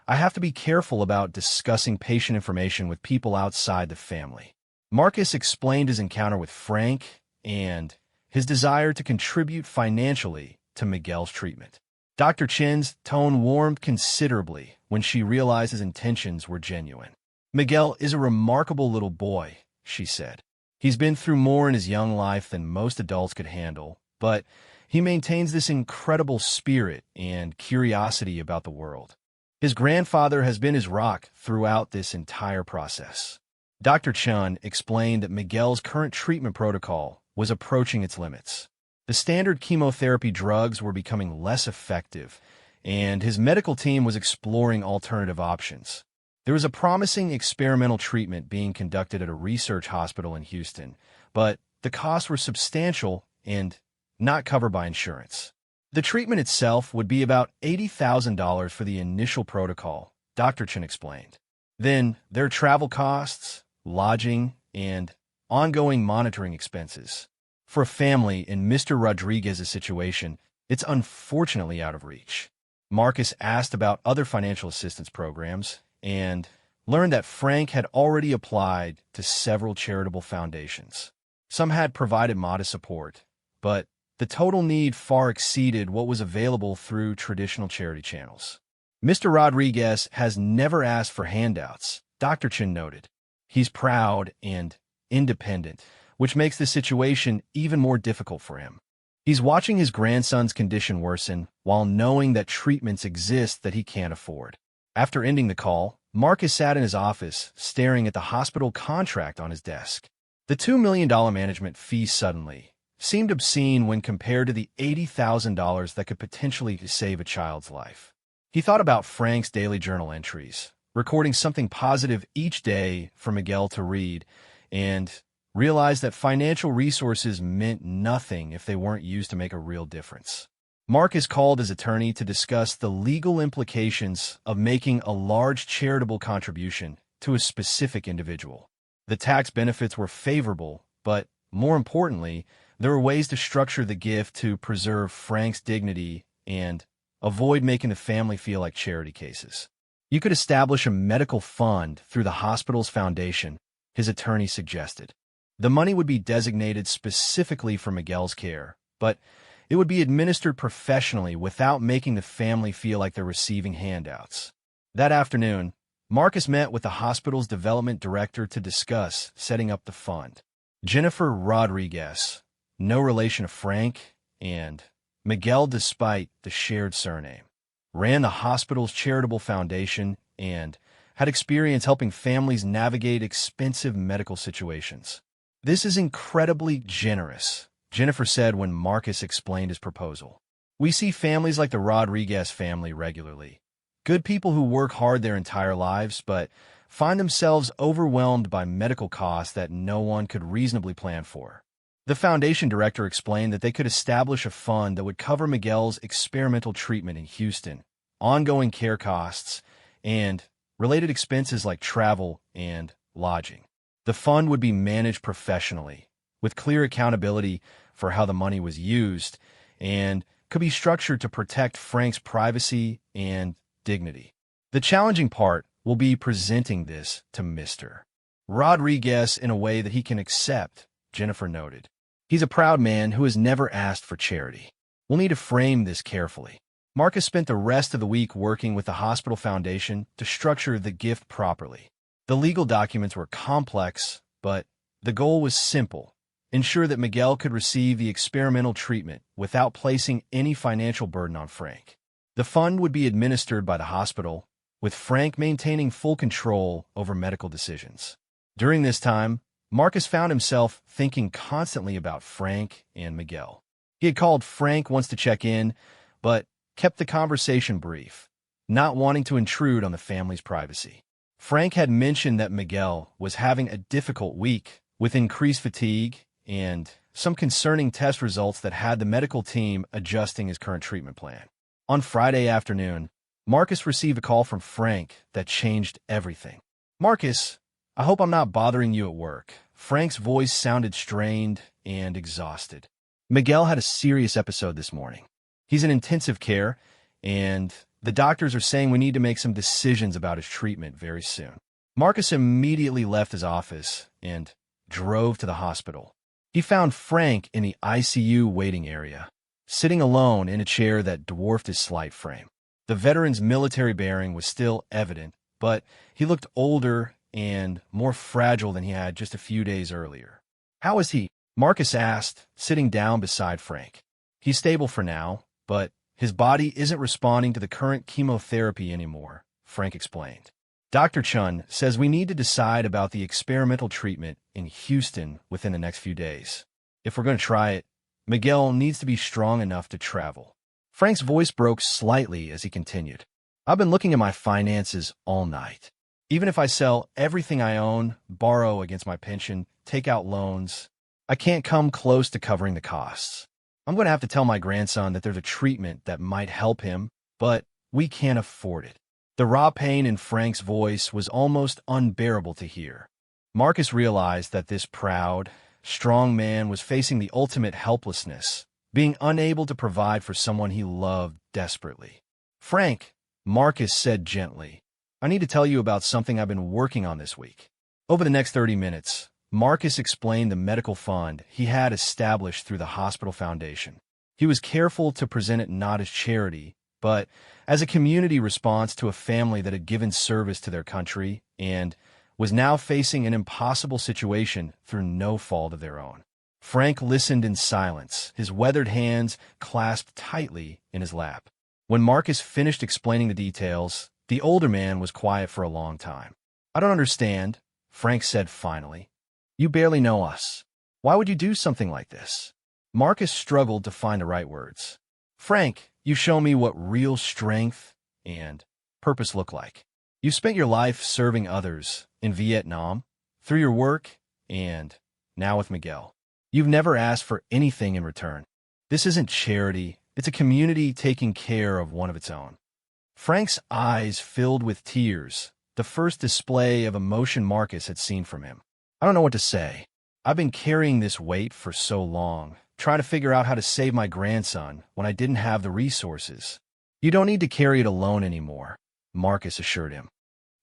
I have to be careful about discussing patient information with people outside the family." Marcus explained his encounter with Frank and his desire to contribute financially to Miguel's treatment. Dr. Chin's tone warmed considerably when she realized his intentions were genuine. "Miguel is a remarkable little boy," she said. "He's been through more in his young life than most adults could handle, but he maintains this incredible spirit and curiosity about the world. His grandfather has been his rock throughout this entire process." Dr. Chun explained that Miguel's current treatment protocol was approaching its limits. The standard chemotherapy drugs were becoming less effective, and his medical team was exploring alternative options. There was a promising experimental treatment being conducted at a research hospital in Houston, but the costs were substantial and not covered by insurance. The treatment itself would be about $80,000 for the initial protocol, Dr. Chen explained. Then there are travel costs, lodging, and ongoing monitoring expenses. For a family in Mr. Rodriguez's situation, it's unfortunately out of reach. Marcus asked about other financial assistance programs and learned that Frank had already applied to several charitable foundations. Some had provided modest support, but the total need far exceeded what was available through traditional charity channels. Mr. Rodriguez has never asked for handouts, Dr. Chin noted. He's proud and independent, which makes the situation even more difficult for him. He's watching his grandson's condition worsen while knowing that treatments exist that he can't afford. After ending the call, Marcus sat in his office, staring at the hospital contract on his desk. The $2 million management fee suddenly seemed obscene when compared to the $80,000 that could potentially save a child's life. He thought about Frank's daily journal entries, recording something positive each day for Miguel to read, and realized that financial resources meant nothing if they weren't used to make a real difference. Marcus called his attorney to discuss the legal implications of making a large charitable contribution to a specific individual. The tax benefits were favorable, but more importantly, there were ways to structure the gift to preserve Frank's dignity and avoid making the family feel like charity cases. You could establish a medical fund through the hospital's foundation, his attorney suggested. The money would be designated specifically for Miguel's care, but it would be administered professionally without making the family feel like they're receiving handouts. That afternoon, Marcus met with the hospital's development director to discuss setting up the fund. Jennifer Rodriguez, no relation of Frank, and Miguel despite the shared surname, ran the hospital's charitable foundation and had experience helping families navigate expensive medical situations. "This is incredibly generous," Jennifer said when Marcus explained his proposal. "We see families like the Rodriguez family regularly. Good people who work hard their entire lives, but find themselves overwhelmed by medical costs that no one could reasonably plan for." The foundation director explained that they could establish a fund that would cover Miguel's experimental treatment in Houston, ongoing care costs, and related expenses like travel and lodging. The fund would be managed professionally, with clear accountability for how the money was used, and could be structured to protect Frank's privacy and dignity. The challenging part will be presenting this to Mr. Rodriguez in a way that he can accept, Jennifer noted. He's a proud man who has never asked for charity. We'll need to frame this carefully. Marcus spent the rest of the week working with the hospital foundation to structure the gift properly. The legal documents were complex, but the goal was simple: ensure that Miguel could receive the experimental treatment without placing any financial burden on Frank. The fund would be administered by the hospital, with Frank maintaining full control over medical decisions. During this time, Marcus found himself thinking constantly about Frank and Miguel. He had called Frank once to check in, but kept the conversation brief, not wanting to intrude on the family's privacy. Frank had mentioned that Miguel was having a difficult week with increased fatigue and some concerning test results that had the medical team adjusting his current treatment plan. On Friday afternoon, Marcus received a call from Frank that changed everything. "Marcus, I hope I'm not bothering you at work." Frank's voice sounded strained and exhausted. "Miguel had a serious episode this morning. He's in intensive care, and the doctors are saying we need to make some decisions about his treatment very soon." Marcus immediately left his office and drove to the hospital. He found Frank in the ICU waiting area, sitting alone in a chair that dwarfed his slight frame. The veteran's military bearing was still evident, but he looked older and more fragile than he had just a few days earlier. "How is he?" Marcus asked, sitting down beside Frank. "He's stable for now, but his body isn't responding to the current chemotherapy anymore," Frank explained. "Dr. Chun says we need to decide about the experimental treatment in Houston within the next few days. If we're going to try it, Miguel needs to be strong enough to travel." Frank's voice broke slightly as he continued. "I've been looking at my finances all night. Even if I sell everything I own, borrow against my pension, take out loans, I can't come close to covering the costs. I'm going to have to tell my grandson that there's a treatment that might help him, but we can't afford it." The raw pain in Frank's voice was almost unbearable to hear. Marcus realized that this proud, strong man was facing the ultimate helplessness, being unable to provide for someone he loved desperately. "Frank," Marcus said gently, "I need to tell you about something I've been working on this week." Over the next 30 minutes, Marcus explained the medical fund he had established through the hospital foundation. He was careful to present it not as charity, but as a community response to a family that had given service to their country and was now facing an impossible situation through no fault of their own. Frank listened in silence, his weathered hands clasped tightly in his lap. When Marcus finished explaining the details, the older man was quiet for a long time. "I don't understand," Frank said finally. "You barely know us. Why would you do something like this?" Marcus struggled to find the right words. "Frank, you show me what real strength and purpose look like. You spent your life serving others in Vietnam, through your work, and now with Miguel. You've never asked for anything in return. This isn't charity, it's a community taking care of one of its own." Frank's eyes filled with tears, the first display of emotion Marcus had seen from him. "I don't know what to say. I've been carrying this weight for so long, trying to figure out how to save my grandson when I didn't have the resources." "You don't need to carry it alone anymore," Marcus assured him.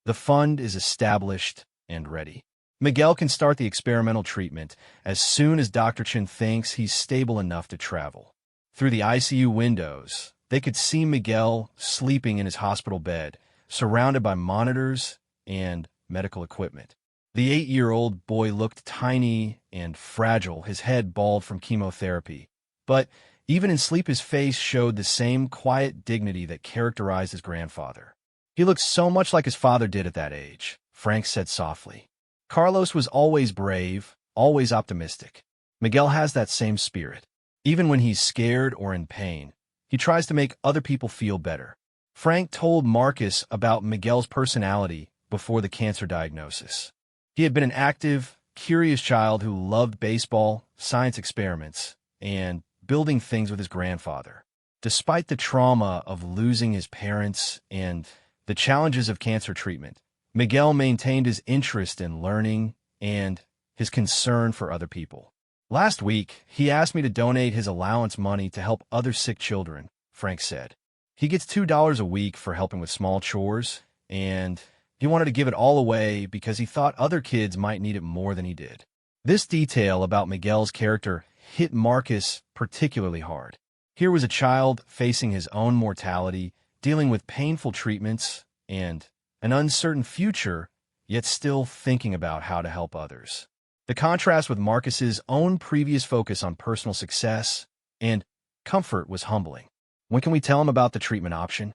"The fund is established and ready. Miguel can start the experimental treatment as soon as Dr. Chen thinks he's stable enough to travel." Through the ICU windows, they could see Miguel sleeping in his hospital bed, surrounded by monitors and medical equipment. The 8-year-old boy looked tiny and fragile, his head bald from chemotherapy. But even in sleep, his face showed the same quiet dignity that characterized his grandfather. "He looks so much like his father did at that age," Frank said softly. "Carlos was always brave, always optimistic. Miguel has that same spirit. Even when he's scared or in pain, he tries to make other people feel better." Frank told Marcus about Miguel's personality before the cancer diagnosis. He had been an active, curious child who loved baseball, science experiments, and building things with his grandfather. Despite the trauma of losing his parents and the challenges of cancer treatment, Miguel maintained his interest in learning and his concern for other people. "Last week, he asked me to donate his allowance money to help other sick children," Frank said. "He gets $2 a week for helping with small chores, and he wanted to give it all away because he thought other kids might need it more than he did." This detail about Miguel's character hit Marcus particularly hard. Here was a child facing his own mortality, dealing with painful treatments and an uncertain future, yet still thinking about how to help others. The contrast with Marcus's own previous focus on personal success and comfort was humbling. "When can we tell him about the treatment option?"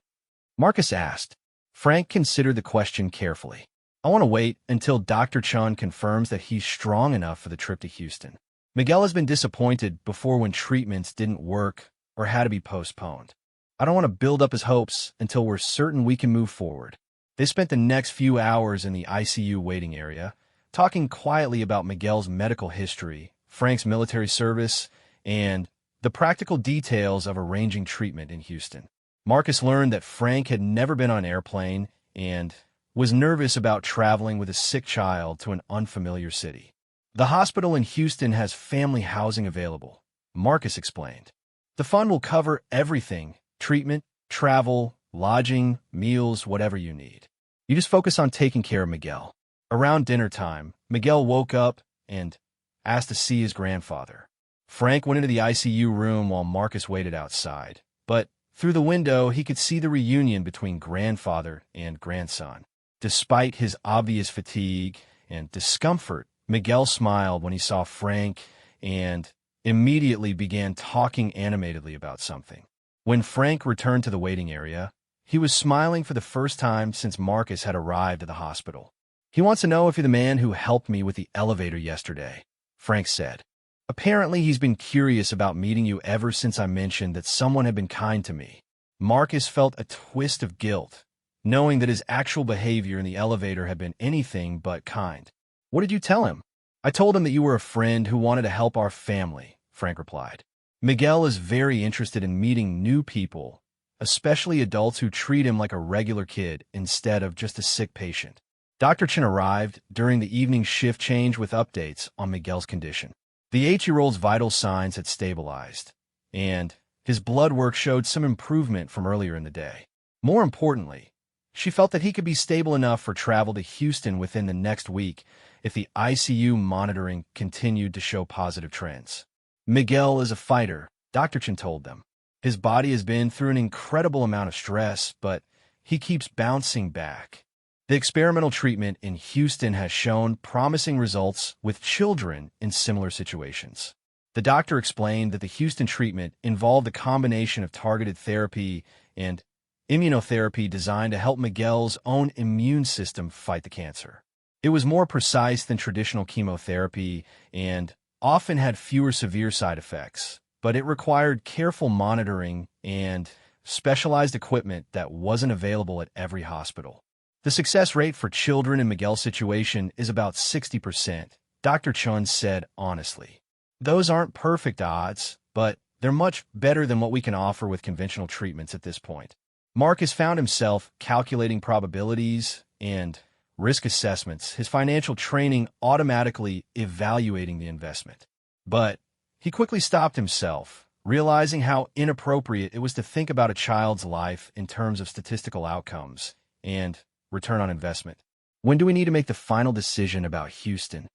Marcus asked. Frank considered the question carefully. "I want to wait until Dr. Chun confirms that he's strong enough for the trip to Houston. Miguel has been disappointed before when treatments didn't work or had to be postponed. I don't want to build up his hopes until we're certain we can move forward." They spent the next few hours in the ICU waiting area, talking quietly about Miguel's medical history, Frank's military service, and the practical details of arranging treatment in Houston. Marcus learned that Frank had never been on an airplane and was nervous about traveling with a sick child to an unfamiliar city. The hospital in Houston has family housing available, Marcus explained. The fund will cover everything: treatment, travel, lodging, meals, whatever you need. You just focus on taking care of Miguel. Around dinner time, Miguel woke up and asked to see his grandfather. Frank went into the ICU room while Marcus waited outside, but through the window he could see the reunion between grandfather and grandson. Despite his obvious fatigue and discomfort, Miguel smiled when he saw Frank and immediately began talking animatedly about something. When Frank returned to the waiting area, he was smiling for the first time since Marcus had arrived at the hospital. "He wants to know if you're the man who helped me with the elevator yesterday," Frank said. "Apparently he's been curious about meeting you ever since I mentioned that someone had been kind to me." Marcus felt a twist of guilt, knowing that his actual behavior in the elevator had been anything but kind. "What did you tell him?" "I told him that you were a friend who wanted to help our family," Frank replied. Miguel is very interested in meeting new people, especially adults who treat him like a regular kid instead of just a sick patient. Dr. Chen arrived during the evening shift change with updates on Miguel's condition. The 8-year-old's vital signs had stabilized, and his blood work showed some improvement from earlier in the day. More importantly, she felt that he could be stable enough for travel to Houston within the next week if the ICU monitoring continued to show positive trends. "Miguel is a fighter," Dr. Chen told them. "His body has been through an incredible amount of stress, but he keeps bouncing back." The experimental treatment in Houston has shown promising results with children in similar situations. The doctor explained that the Houston treatment involved a combination of targeted therapy and immunotherapy designed to help Miguel's own immune system fight the cancer. It was more precise than traditional chemotherapy and often had fewer severe side effects, but it required careful monitoring and specialized equipment that wasn't available at every hospital. The success rate for children in Miguel's situation is about 60%, Dr. Chun said honestly. "Those aren't perfect odds, but they're much better than what we can offer with conventional treatments at this point." Marcus found himself calculating probabilities and risk assessments, his financial training automatically evaluating the investment. But he quickly stopped himself, realizing how inappropriate it was to think about a child's life in terms of statistical outcomes and return on investment. "When do we need to make the final decision about Houston?"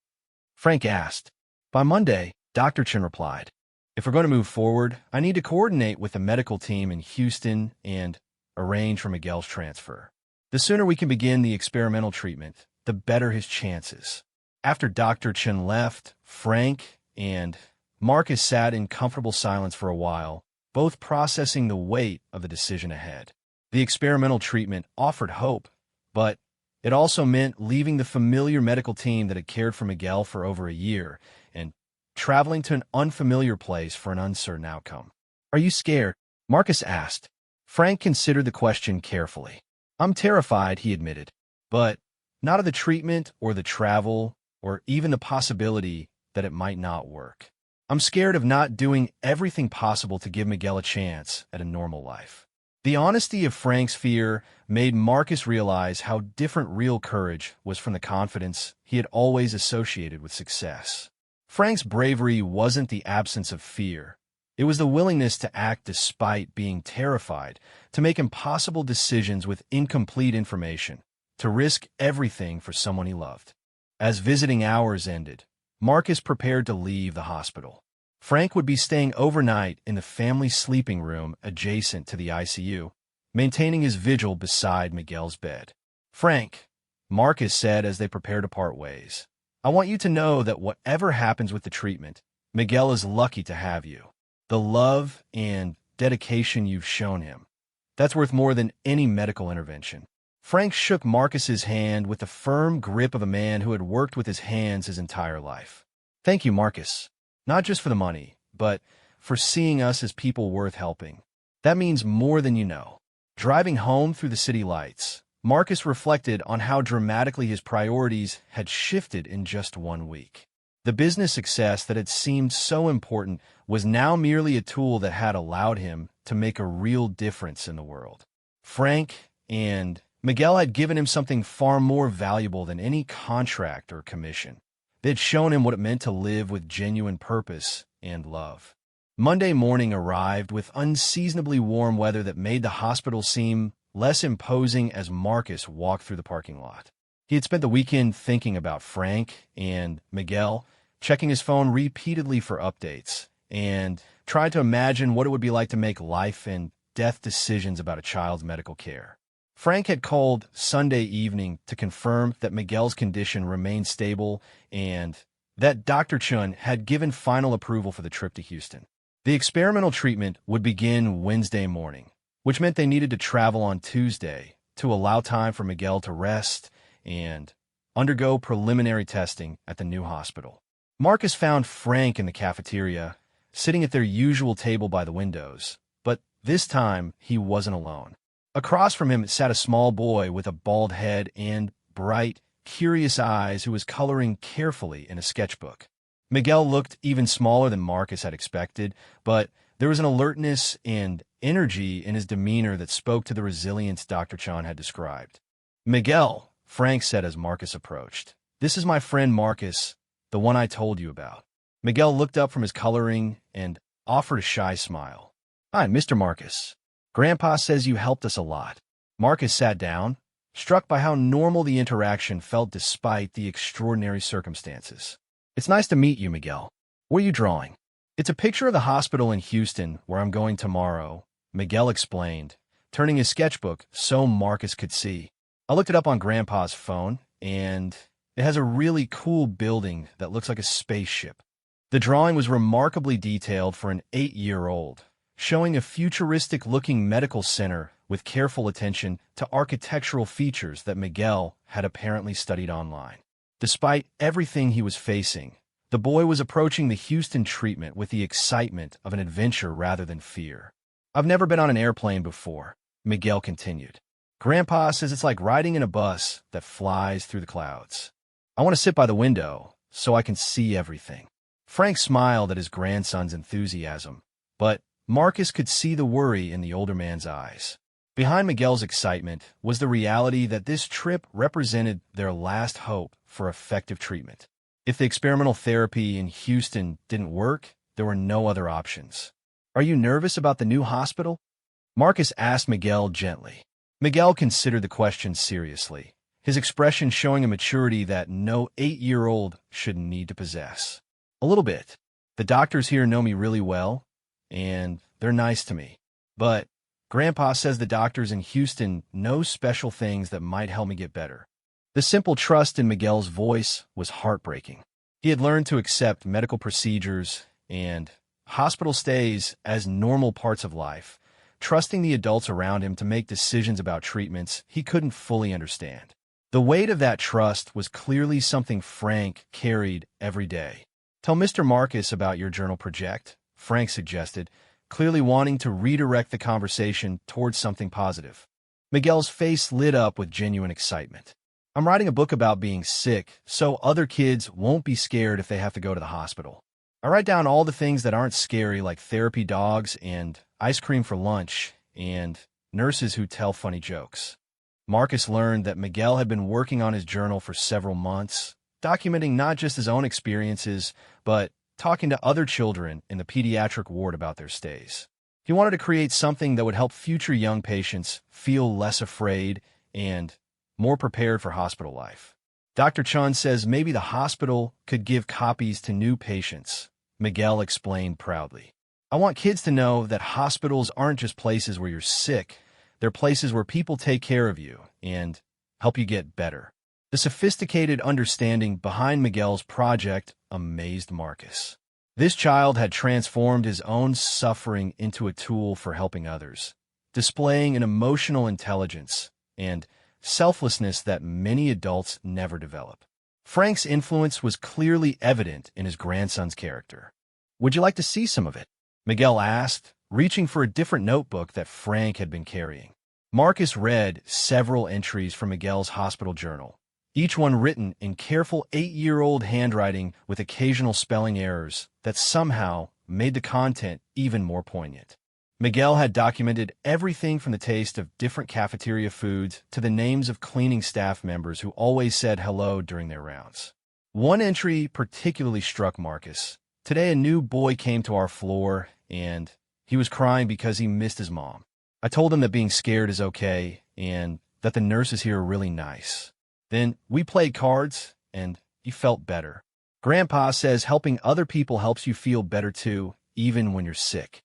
Frank asked. "By Monday," Dr. Chen replied. "If we're going to move forward, I need to coordinate with the medical team in Houston and arrange for Miguel's transfer. The sooner we can begin the experimental treatment, the better his chances." After Dr. Chen left, Frank and Marcus sat in comfortable silence for a while, both processing the weight of the decision ahead. The experimental treatment offered hope, but it also meant leaving the familiar medical team that had cared for Miguel for over a year and traveling to an unfamiliar place for an uncertain outcome. "Are you scared?" Marcus asked. Frank considered the question carefully. "I'm terrified," he admitted, "but not of the treatment or the travel or even the possibility that it might not work. I'm scared of not doing everything possible to give Miguel a chance at a normal life." The honesty of Frank's fear made Marcus realize how different real courage was from the confidence he had always associated with success. Frank's bravery wasn't the absence of fear. It was the willingness to act despite being terrified, to make impossible decisions with incomplete information, to risk everything for someone he loved. As visiting hours ended, Marcus prepared to leave the hospital. Frank would be staying overnight in the family sleeping room adjacent to the ICU, maintaining his vigil beside Miguel's bed. "Frank," Marcus said as they prepared to part ways, "I want you to know that whatever happens with the treatment, Miguel is lucky to have you. The love and dedication you've shown him, that's worth more than any medical intervention." Frank shook Marcus's hand with the firm grip of a man who had worked with his hands his entire life. "Thank you, Marcus. Not just for the money, but for seeing us as people worth helping. That means more than you know." Driving home through the city lights, Marcus reflected on how dramatically his priorities had shifted in just 1 week. The business success that had seemed so important was now merely a tool that had allowed him to make a real difference in the world. Frank and Miguel had given him something far more valuable than any contract or commission. They had shown him what it meant to live with genuine purpose and love. Monday morning arrived with unseasonably warm weather that made the hospital seem less imposing as Marcus walked through the parking lot. He had spent the weekend thinking about Frank and Miguel, checking his phone repeatedly for updates, and tried to imagine what it would be like to make life and death decisions about a child's medical care. Frank had called Sunday evening to confirm that Miguel's condition remained stable and that Dr. Chun had given final approval for the trip to Houston. The experimental treatment would begin Wednesday morning, which meant they needed to travel on Tuesday to allow time for Miguel to rest and undergo preliminary testing at the new hospital. Marcus found Frank in the cafeteria, sitting at their usual table by the windows, but this time he wasn't alone. Across from him sat a small boy with a bald head and bright, curious eyes who was coloring carefully in a sketchbook. Miguel looked even smaller than Marcus had expected, but there was an alertness and energy in his demeanor that spoke to the resilience Dr. Chan had described. "Miguel," Frank said as Marcus approached, "this is my friend Marcus, the one I told you about." Miguel looked up from his coloring and offered a shy smile. "Hi, Mr. Marcus. Grandpa says you helped us a lot." Marcus sat down, struck by how normal the interaction felt despite the extraordinary circumstances. "It's nice to meet you, Miguel. What are you drawing?" "It's a picture of the hospital in Houston where I'm going tomorrow," Miguel explained, turning his sketchbook so Marcus could see. "I looked it up on Grandpa's phone, and it has a really cool building that looks like a spaceship." The drawing was remarkably detailed for an 8-year-old, showing a futuristic-looking medical center with careful attention to architectural features that Miguel had apparently studied online. Despite everything he was facing, the boy was approaching the Houston treatment with the excitement of an adventure rather than fear. "I've never been on an airplane before," Miguel continued. "Grandpa says it's like riding in a bus that flies through the clouds. I want to sit by the window so I can see everything." Frank smiled at his grandson's enthusiasm, but Marcus could see the worry in the older man's eyes. Behind Miguel's excitement was the reality that this trip represented their last hope for effective treatment. If the experimental therapy in Houston didn't work, there were no other options. "Are you nervous about the new hospital?" Marcus asked Miguel gently. Miguel considered the question seriously, his expression showing a maturity that no 8-year-old should need to possess. "A little bit. The doctors here know me really well, and they're nice to me. But Grandpa says the doctors in Houston know special things that might help me get better." The simple trust in Miguel's voice was heartbreaking. He had learned to accept medical procedures and hospital stays as normal parts of life, trusting the adults around him to make decisions about treatments he couldn't fully understand. The weight of that trust was clearly something Frank carried every day. "Tell Mr. Marcus about your journal project," Frank suggested, clearly wanting to redirect the conversation towards something positive. Miguel's face lit up with genuine excitement. "I'm writing a book about being sick so other kids won't be scared if they have to go to the hospital. I write down all the things that aren't scary, like therapy dogs and ice cream for lunch and nurses who tell funny jokes." Marcus learned that Miguel had been working on his journal for several months, documenting not just his own experiences, but talking to other children in the pediatric ward about their stays. He wanted to create something that would help future young patients feel less afraid and more prepared for hospital life. "Dr. Chun says maybe the hospital could give copies to new patients," Miguel explained proudly. "I want kids to know that hospitals aren't just places where you're sick, they're places where people take care of you and help you get better." The sophisticated understanding behind Miguel's project amazed Marcus. This child had transformed his own suffering into a tool for helping others, displaying an emotional intelligence and selflessness that many adults never develop. Frank's influence was clearly evident in his grandson's character. "Would you like to see some of it?" Miguel asked, reaching for a different notebook that Frank had been carrying. Marcus read several entries from Miguel's hospital journal, each one written in careful 8-year-old handwriting with occasional spelling errors that somehow made the content even more poignant. Miguel had documented everything from the taste of different cafeteria foods to the names of cleaning staff members who always said hello during their rounds. One entry particularly struck Marcus. Today, a new boy came to our floor, and he was crying because he missed his mom. I told him that being scared is okay, and that the nurses here are really nice. Then we played cards, and he felt better. Grandpa says helping other people helps you feel better too, even when you're sick.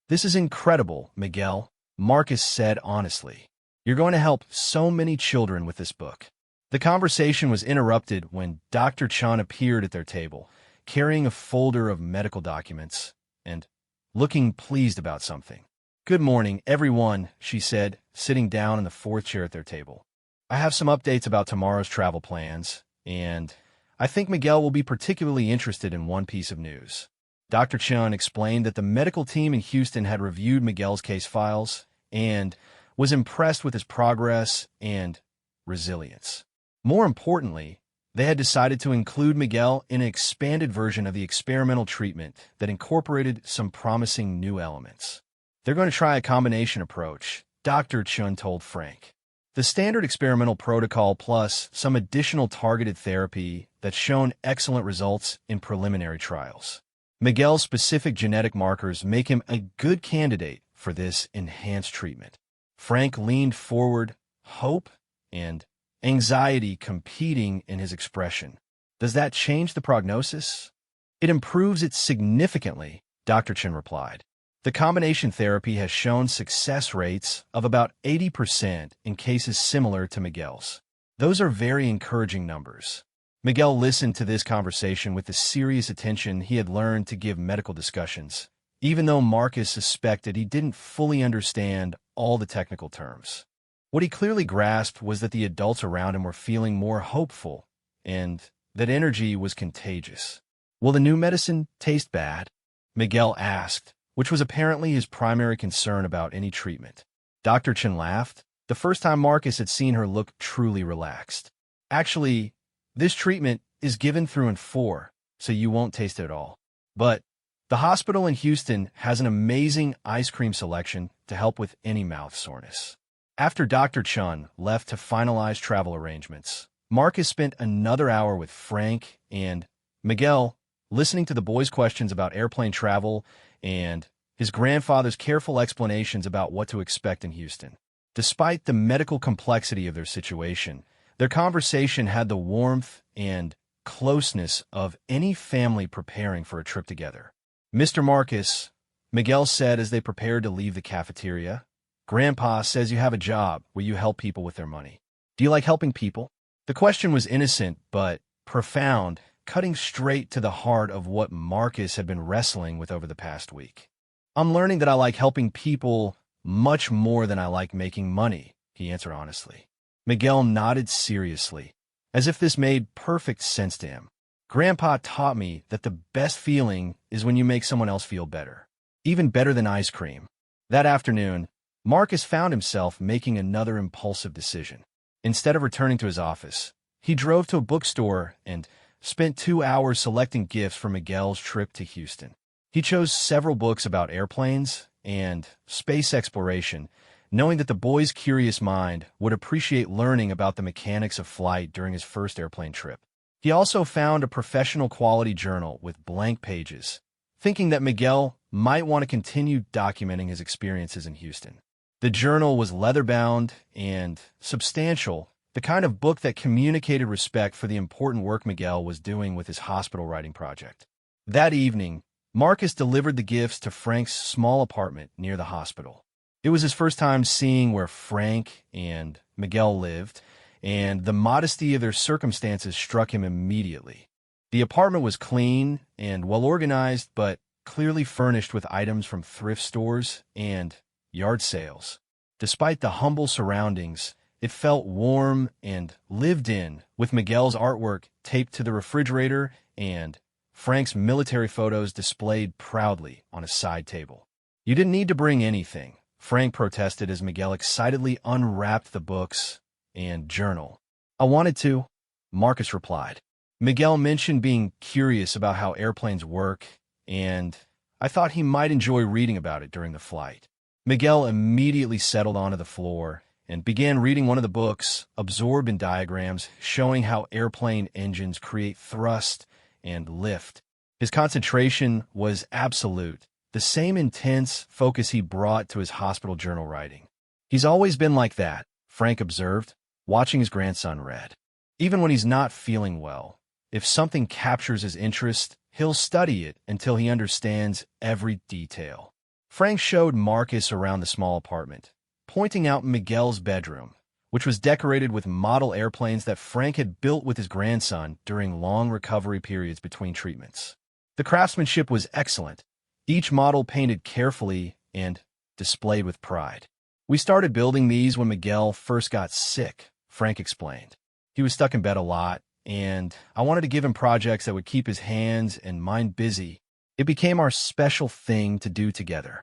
This is incredible, Miguel, Marcus said honestly. You're going to help so many children with this book. The conversation was interrupted when Dr. Chun appeared at their table, carrying a folder of medical documents and looking pleased about something. Good morning, everyone, she said, sitting down in the fourth chair at their table. I have some updates about tomorrow's travel plans, and I think Miguel will be particularly interested in one piece of news. Dr. Chun explained that the medical team in Houston had reviewed Miguel's case files and was impressed with his progress and resilience. More importantly, they had decided to include Miguel in an expanded version of the experimental treatment that incorporated some promising new elements. They're going to try a combination approach, Dr. Chun told Frank. The standard experimental protocol plus some additional targeted therapy that's shown excellent results in preliminary trials. Miguel's specific genetic markers make him a good candidate for this enhanced treatment. Frank leaned forward, hope and anxiety competing in his expression. Does that change the prognosis? It improves it significantly, Dr. Chin replied. The combination therapy has shown success rates of about 80% in cases similar to Miguel's. Those are very encouraging numbers. Miguel listened to this conversation with the serious attention he had learned to give medical discussions, even though Marcus suspected he didn't fully understand all the technical terms. What he clearly grasped was that the adults around him were feeling more hopeful, and that energy was contagious. Will the new medicine taste bad? Miguel asked, which was apparently his primary concern about any treatment. Dr. Chin laughed, the first time Marcus had seen her look truly relaxed. Actually, this treatment is given through in 4, so you won't taste it at all. But the hospital in Houston has an amazing ice cream selection to help with any mouth soreness. After Dr. Chun left to finalize travel arrangements, Marcus spent another hour with Frank and Miguel, listening to the boys' questions about airplane travel and his grandfather's careful explanations about what to expect in Houston. Despite the medical complexity of their situation, their conversation had the warmth and closeness of any family preparing for a trip together. Mr. Marcus, Miguel said as they prepared to leave the cafeteria, Grandpa says you have a job where you help people with their money. Do you like helping people? The question was innocent but profound, cutting straight to the heart of what Marcus had been wrestling with over the past week. I'm learning that I like helping people much more than I like making money, he answered honestly. Miguel nodded seriously, as if this made perfect sense to him. Grandpa taught me that the best feeling is when you make someone else feel better, even better than ice cream. That afternoon, Marcus found himself making another impulsive decision. Instead of returning to his office, he drove to a bookstore and spent 2 hours selecting gifts for Miguel's trip to Houston. He chose several books about airplanes and space exploration, knowing that the boy's curious mind would appreciate learning about the mechanics of flight during his first airplane trip. He also found a professional quality journal with blank pages, thinking that Miguel might want to continue documenting his experiences in Houston. The journal was leather-bound and substantial, the kind of book that communicated respect for the important work Miguel was doing with his hospital writing project. That evening, Marcus delivered the gifts to Frank's small apartment near the hospital. It was his first time seeing where Frank and Miguel lived, and the modesty of their circumstances struck him immediately. The apartment was clean and well-organized, but clearly furnished with items from thrift stores and yard sales. Despite the humble surroundings, it felt warm and lived in, with Miguel's artwork taped to the refrigerator and Frank's military photos displayed proudly on a side table. You didn't need to bring anything, Frank protested as Miguel excitedly unwrapped the books and journal. I wanted to, Marcus replied. Miguel mentioned being curious about how airplanes work, and I thought he might enjoy reading about it during the flight. Miguel immediately settled onto the floor and began reading one of the books, absorbed in diagrams showing how airplane engines create thrust and lift. His concentration was absolute, the same intense focus he brought to his hospital journal writing. He's always been like that, Frank observed, watching his grandson read. Even when he's not feeling well, if something captures his interest, he'll study it until he understands every detail. Frank showed Marcus around the small apartment, pointing out Miguel's bedroom, which was decorated with model airplanes that Frank had built with his grandson during long recovery periods between treatments. The craftsmanship was excellent, each model painted carefully and displayed with pride. "We started building these when Miguel first got sick," Frank explained. "He was stuck in bed a lot, and I wanted to give him projects that would keep his hands and mind busy. It became our special thing to do together."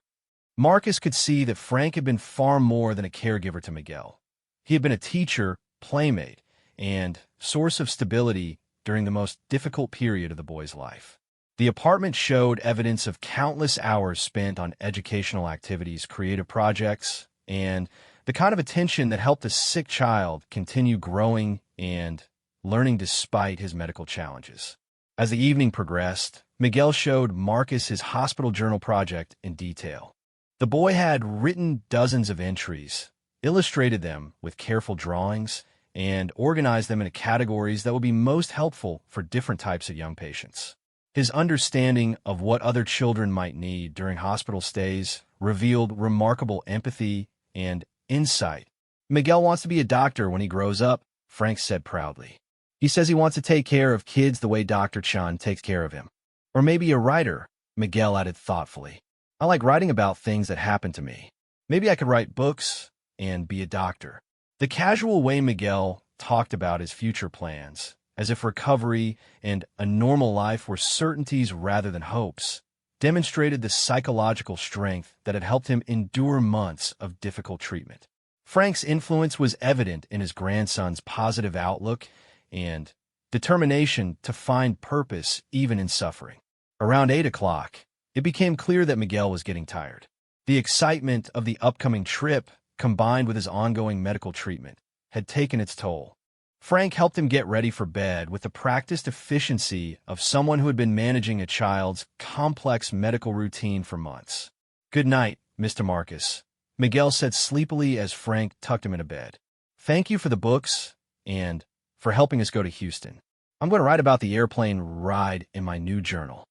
Marcus could see that Frank had been far more than a caregiver to Miguel. He had been a teacher, playmate, and source of stability during the most difficult period of the boy's life. The apartment showed evidence of countless hours spent on educational activities, creative projects, and the kind of attention that helped a sick child continue growing and learning despite his medical challenges. As the evening progressed, Miguel showed Marcus his hospital journal project in detail. The boy had written dozens of entries, illustrated them with careful drawings, and organized them into categories that would be most helpful for different types of young patients. His understanding of what other children might need during hospital stays revealed remarkable empathy and insight. "Miguel wants to be a doctor when he grows up," Frank said proudly. "He says he wants to take care of kids the way Dr. Chan takes care of him. Or maybe a writer," Miguel added thoughtfully. "I like writing about things that happen to me. Maybe I could write books and be a doctor." The casual way Miguel talked about his future plans, as if recovery and a normal life were certainties rather than hopes, demonstrated the psychological strength that had helped him endure months of difficult treatment. Frank's influence was evident in his grandson's positive outlook and determination to find purpose even in suffering. Around 8 o'clock, it became clear that Miguel was getting tired. The excitement of the upcoming trip, combined with his ongoing medical treatment, had taken its toll. Frank helped him get ready for bed with the practiced efficiency of someone who had been managing a child's complex medical routine for months. "Good night, Mr. Marcus," Miguel said sleepily as Frank tucked him into bed. "Thank you for the books and for helping us go to Houston. I'm going to write about the airplane ride in my new journal."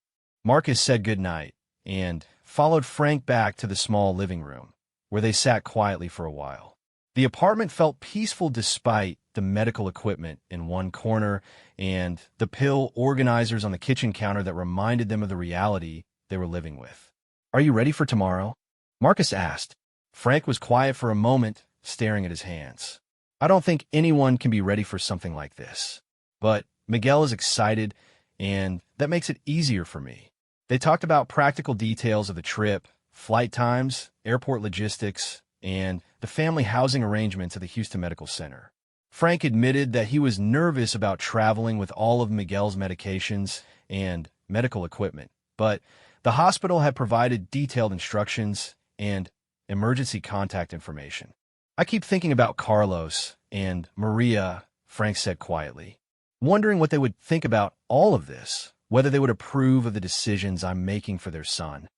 Marcus said good night and followed Frank back to the small living room, where they sat quietly for a while. The apartment felt peaceful despite the medical equipment in one corner and the pill organizers on the kitchen counter that reminded them of the reality they were living with. "Are you ready for tomorrow?" Marcus asked. Frank was quiet for a moment, staring at his hands. "I don't think anyone can be ready for something like this. But Miguel is excited, and that makes it easier for me." They talked about practical details of the trip, flight times, airport logistics, and the family housing arrangements at the Houston Medical Center. Frank admitted that he was nervous about traveling with all of Miguel's medications and medical equipment, but the hospital had provided detailed instructions and emergency contact information. "I keep thinking about Carlos and Maria," Frank said quietly, "wondering what they would think about all of this, whether they would approve of the decisions I'm making for their son."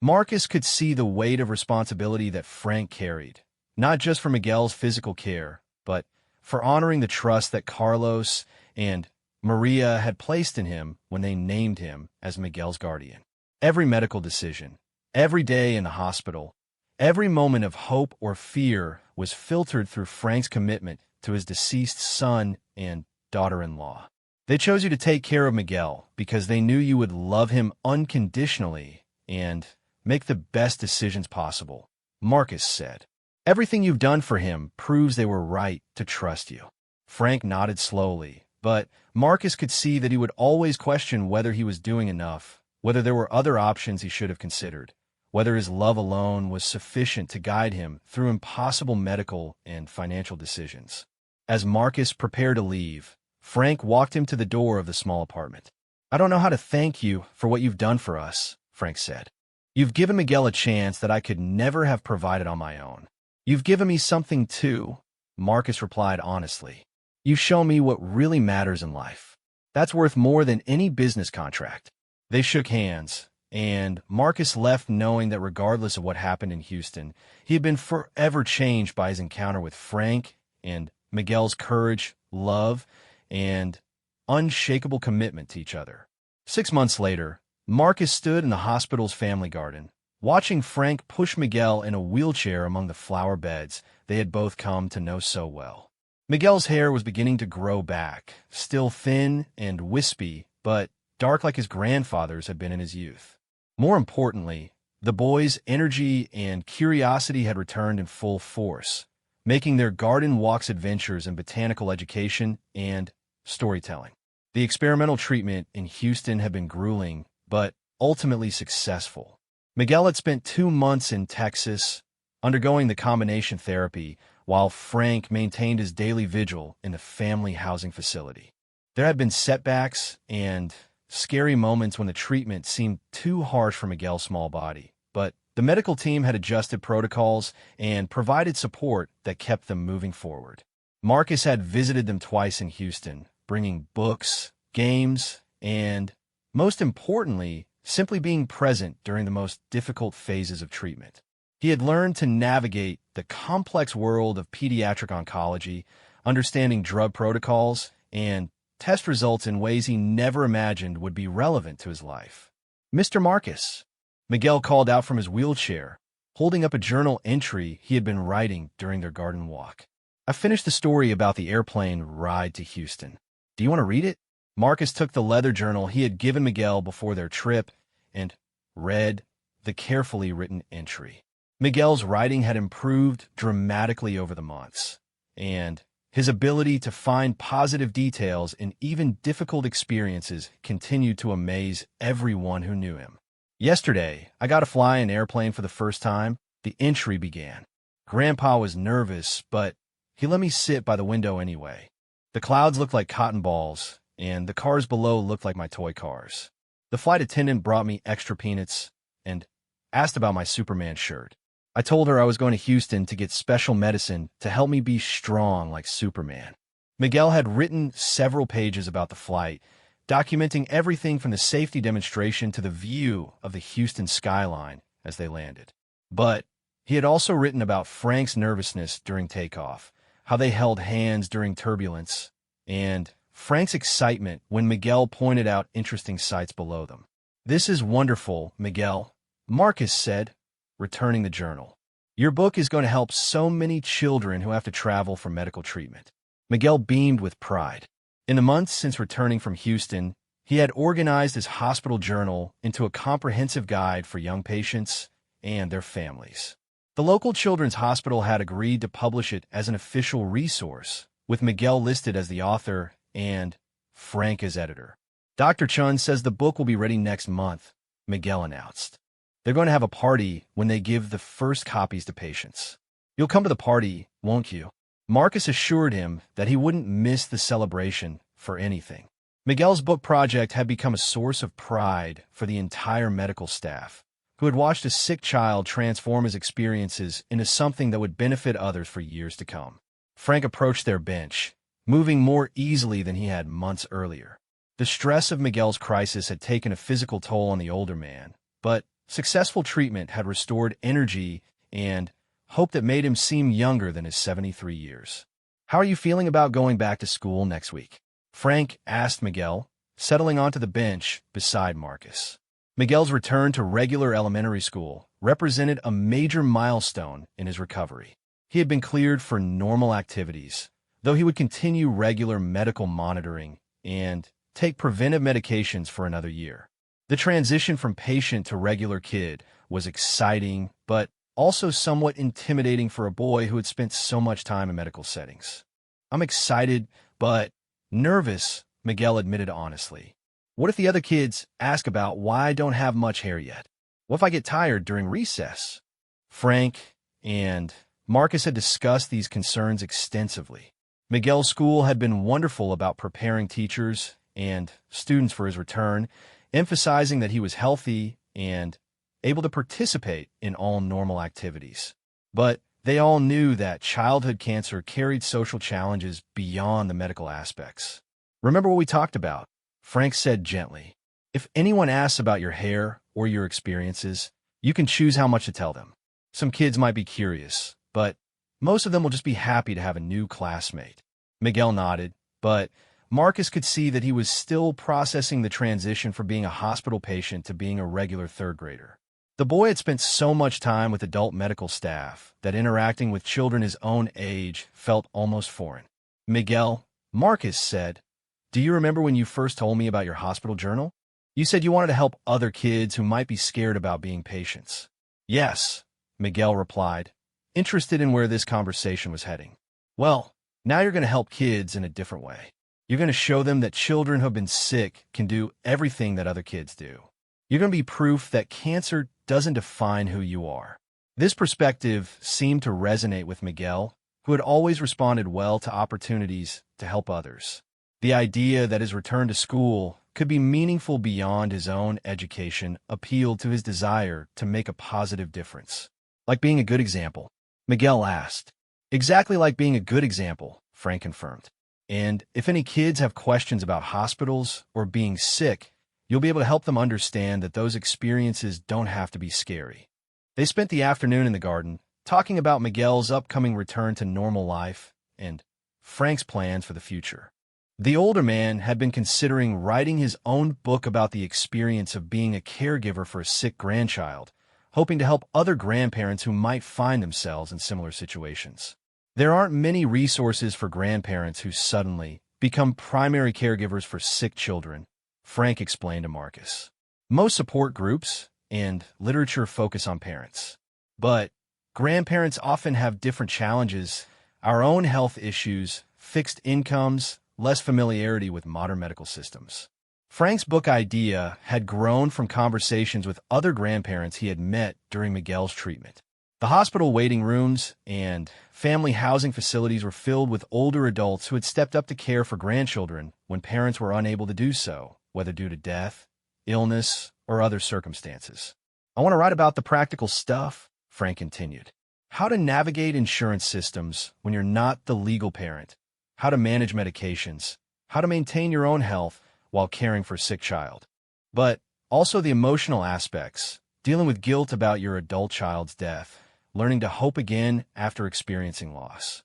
Marcus could see the weight of responsibility that Frank carried, not just for Miguel's physical care, but for honoring the trust that Carlos and Maria had placed in him when they named him as Miguel's guardian. Every medical decision, every day in the hospital, every moment of hope or fear was filtered through Frank's commitment to his deceased son and daughter-in-law. "They chose you to take care of Miguel because they knew you would love him unconditionally and make the best decisions possible," Marcus said. "Everything you've done for him proves they were right to trust you." Frank nodded slowly, but Marcus could see that he would always question whether he was doing enough, whether there were other options he should have considered, whether his love alone was sufficient to guide him through impossible medical and financial decisions. As Marcus prepared to leave, Frank walked him to the door of the small apartment. "I don't know how to thank you for what you've done for us," Frank said. You've given Miguel a chance that I could never have provided on my own. You've given me something too, Marcus replied honestly. You've shown me what really matters in life. That's worth more than any business contract. They shook hands, and Marcus left knowing that regardless of what happened in Houston, he had been forever changed by his encounter with Frank and Miguel's courage, love, and unshakable commitment to each other. 6 months later, Marcus stood in the hospital's family garden, watching Frank push Miguel in a wheelchair among the flower beds they had both come to know so well. Miguel's hair was beginning to grow back, still thin and wispy, but dark like his grandfather's had been in his youth. More importantly, the boys' energy and curiosity had returned in full force, making their garden walks adventures in botanical education and storytelling. The experimental treatment in Houston had been grueling, but ultimately successful. Miguel had spent 2 months in Texas, undergoing the combination therapy, while Frank maintained his daily vigil in the family housing facility. There had been setbacks and scary moments when the treatment seemed too harsh for Miguel's small body, but the medical team had adjusted protocols and provided support that kept them moving forward. Marcus had visited them twice in Houston, bringing books, games, and, most importantly, simply being present during the most difficult phases of treatment. He had learned to navigate the complex world of pediatric oncology, understanding drug protocols, and test results in ways he never imagined would be relevant to his life. "Mr. Marcus," Miguel called out from his wheelchair, holding up a journal entry he had been writing during their garden walk. "I finished the story about the airplane ride to Houston. Do you want to read it?" Marcus took the leather journal he had given Miguel before their trip and read the carefully written entry. Miguel's writing had improved dramatically over the months, and his ability to find positive details in even difficult experiences continued to amaze everyone who knew him. "Yesterday, I got to fly an airplane for the first time," the entry began. "Grandpa was nervous, but he let me sit by the window anyway. The clouds looked like cotton balls, and the cars below looked like my toy cars. The flight attendant brought me extra peanuts and asked about my Superman shirt. I told her I was going to Houston to get special medicine to help me be strong like Superman." Miguel had written several pages about the flight, documenting everything from the safety demonstration to the view of the Houston skyline as they landed. But he had also written about Frank's nervousness during takeoff, how they held hands during turbulence, and Frank's excitement when Miguel pointed out interesting sights below them. "This is wonderful, Miguel," Marcus said, returning the journal. "Your book is going to help so many children who have to travel for medical treatment." Miguel beamed with pride. In the months since returning from Houston, he had organized his hospital journal into a comprehensive guide for young patients and their families. The local children's hospital had agreed to publish it as an official resource, with Miguel listed as the author and Frank as editor. "Dr. Chun says the book will be ready next month," Miguel announced. "They're going to have a party when they give the first copies to patients. You'll come to the party, won't you?" Marcus assured him that he wouldn't miss the celebration for anything. Miguel's book project had become a source of pride for the entire medical staff, who had watched a sick child transform his experiences into something that would benefit others for years to come. Frank approached their bench, moving more easily than he had months earlier. The stress of Miguel's crisis had taken a physical toll on the older man, but successful treatment had restored energy and hope that made him seem younger than his 73 years. "How are you feeling about going back to school next week?" Frank asked Miguel, settling onto the bench beside Marcus. Miguel's return to regular elementary school represented a major milestone in his recovery. He had been cleared for normal activities, though he would continue regular medical monitoring and take preventive medications for another year. The transition from patient to regular kid was exciting, but also somewhat intimidating for a boy who had spent so much time in medical settings. "I'm excited, but nervous," Miguel admitted honestly. "What if the other kids ask about why I don't have much hair yet? What if I get tired during recess?" Frank and Marcus had discussed these concerns extensively. Miguel's school had been wonderful about preparing teachers and students for his return, emphasizing that he was healthy and able to participate in all normal activities. But they all knew that childhood cancer carried social challenges beyond the medical aspects. "Remember what we talked about?" Frank said gently. "If anyone asks about your hair or your experiences, you can choose how much to tell them. Some kids might be curious, but most of them will just be happy to have a new classmate." Miguel nodded, but Marcus could see that he was still processing the transition from being a hospital patient to being a regular third grader. The boy had spent so much time with adult medical staff that interacting with children his own age felt almost foreign. "Miguel," Marcus said, "do you remember when you first told me about your hospital journal? You said you wanted to help other kids who might be scared about being patients." "Yes," Miguel replied, interested in where this conversation was heading. "Well, now you're going to help kids in a different way. You're going to show them that children who have been sick can do everything that other kids do. You're going to be proof that cancer doesn't define who you are." This perspective seemed to resonate with Miguel, who had always responded well to opportunities to help others. The idea that his return to school could be meaningful beyond his own education appealed to his desire to make a positive difference. "Like being a good example?" Miguel asked. "Exactly like being a good example," Frank confirmed. "And if any kids have questions about hospitals or being sick, you'll be able to help them understand that those experiences don't have to be scary." They spent the afternoon in the garden, talking about Miguel's upcoming return to normal life and Frank's plans for the future. The older man had been considering writing his own book about the experience of being a caregiver for a sick grandchild, hoping to help other grandparents who might find themselves in similar situations. There aren't many resources for grandparents who suddenly become primary caregivers for sick children, Frank explained to Marcus. "Most support groups and literature focus on parents. But grandparents often have different challenges, our own health issues, fixed incomes, less familiarity with modern medical systems." Frank's book idea had grown from conversations with other grandparents he had met during Miguel's treatment. The hospital waiting rooms and family housing facilities were filled with older adults who had stepped up to care for grandchildren when parents were unable to do so, whether due to death, illness, or other circumstances. "I want to write about the practical stuff," Frank continued. "How to navigate insurance systems when you're not the legal parent, how to manage medications, how to maintain your own health while caring for a sick child. But also the emotional aspects, dealing with guilt about your adult child's death, learning to hope again after experiencing loss."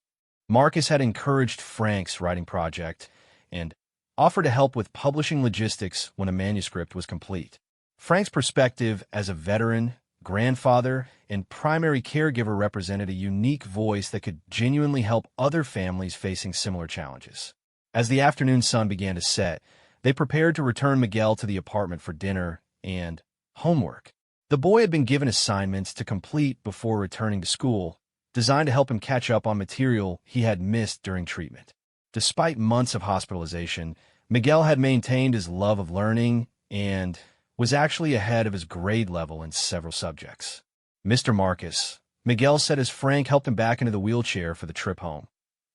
Marcus had encouraged Frank's writing project and offered to help with publishing logistics when a manuscript was complete. Frank's perspective as a veteran, grandfather, and primary caregiver represented a unique voice that could genuinely help other families facing similar challenges. As the afternoon sun began to set, they prepared to return Miguel to the apartment for dinner and homework. The boy had been given assignments to complete before returning to school, designed to help him catch up on material he had missed during treatment. Despite months of hospitalization, Miguel had maintained his love of learning and was actually ahead of his grade level in several subjects. "Mr. Marcus," Miguel said as Frank helped him back into the wheelchair for the trip home,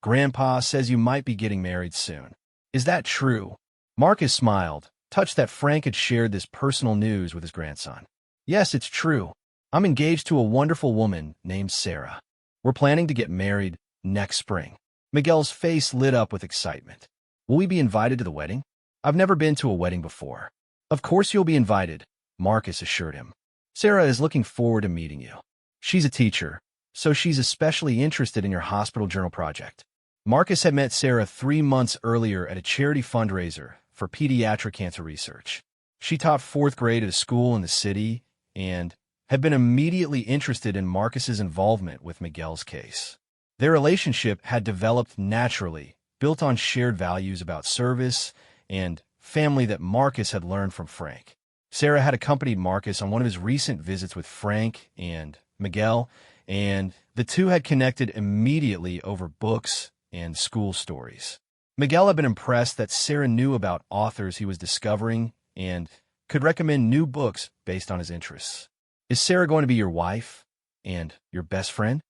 "Grandpa says you might be getting married soon. Is that true?" Marcus smiled, touched that Frank had shared this personal news with his grandson. "Yes, it's true. I'm engaged to a wonderful woman named Sarah. We're planning to get married next spring." Miguel's face lit up with excitement. "Will we be invited to the wedding? I've never been to a wedding before." "Of course you'll be invited," Marcus assured him. "Sarah is looking forward to meeting you. She's a teacher, so she's especially interested in your hospital journal project." Marcus had met Sarah 3 months earlier at a charity fundraiser for pediatric cancer research. She taught 4th grade at a school in the city and had been immediately interested in Marcus's involvement with Miguel's case. Their relationship had developed naturally, built on shared values about service and family that Marcus had learned from Frank. Sarah had accompanied Marcus on one of his recent visits with Frank and Miguel, and the two had connected immediately over books and school stories. Miguel had been impressed that Sarah knew about authors he was discovering and could recommend new books based on his interests. "Is Sarah going to be your wife and your best friend?"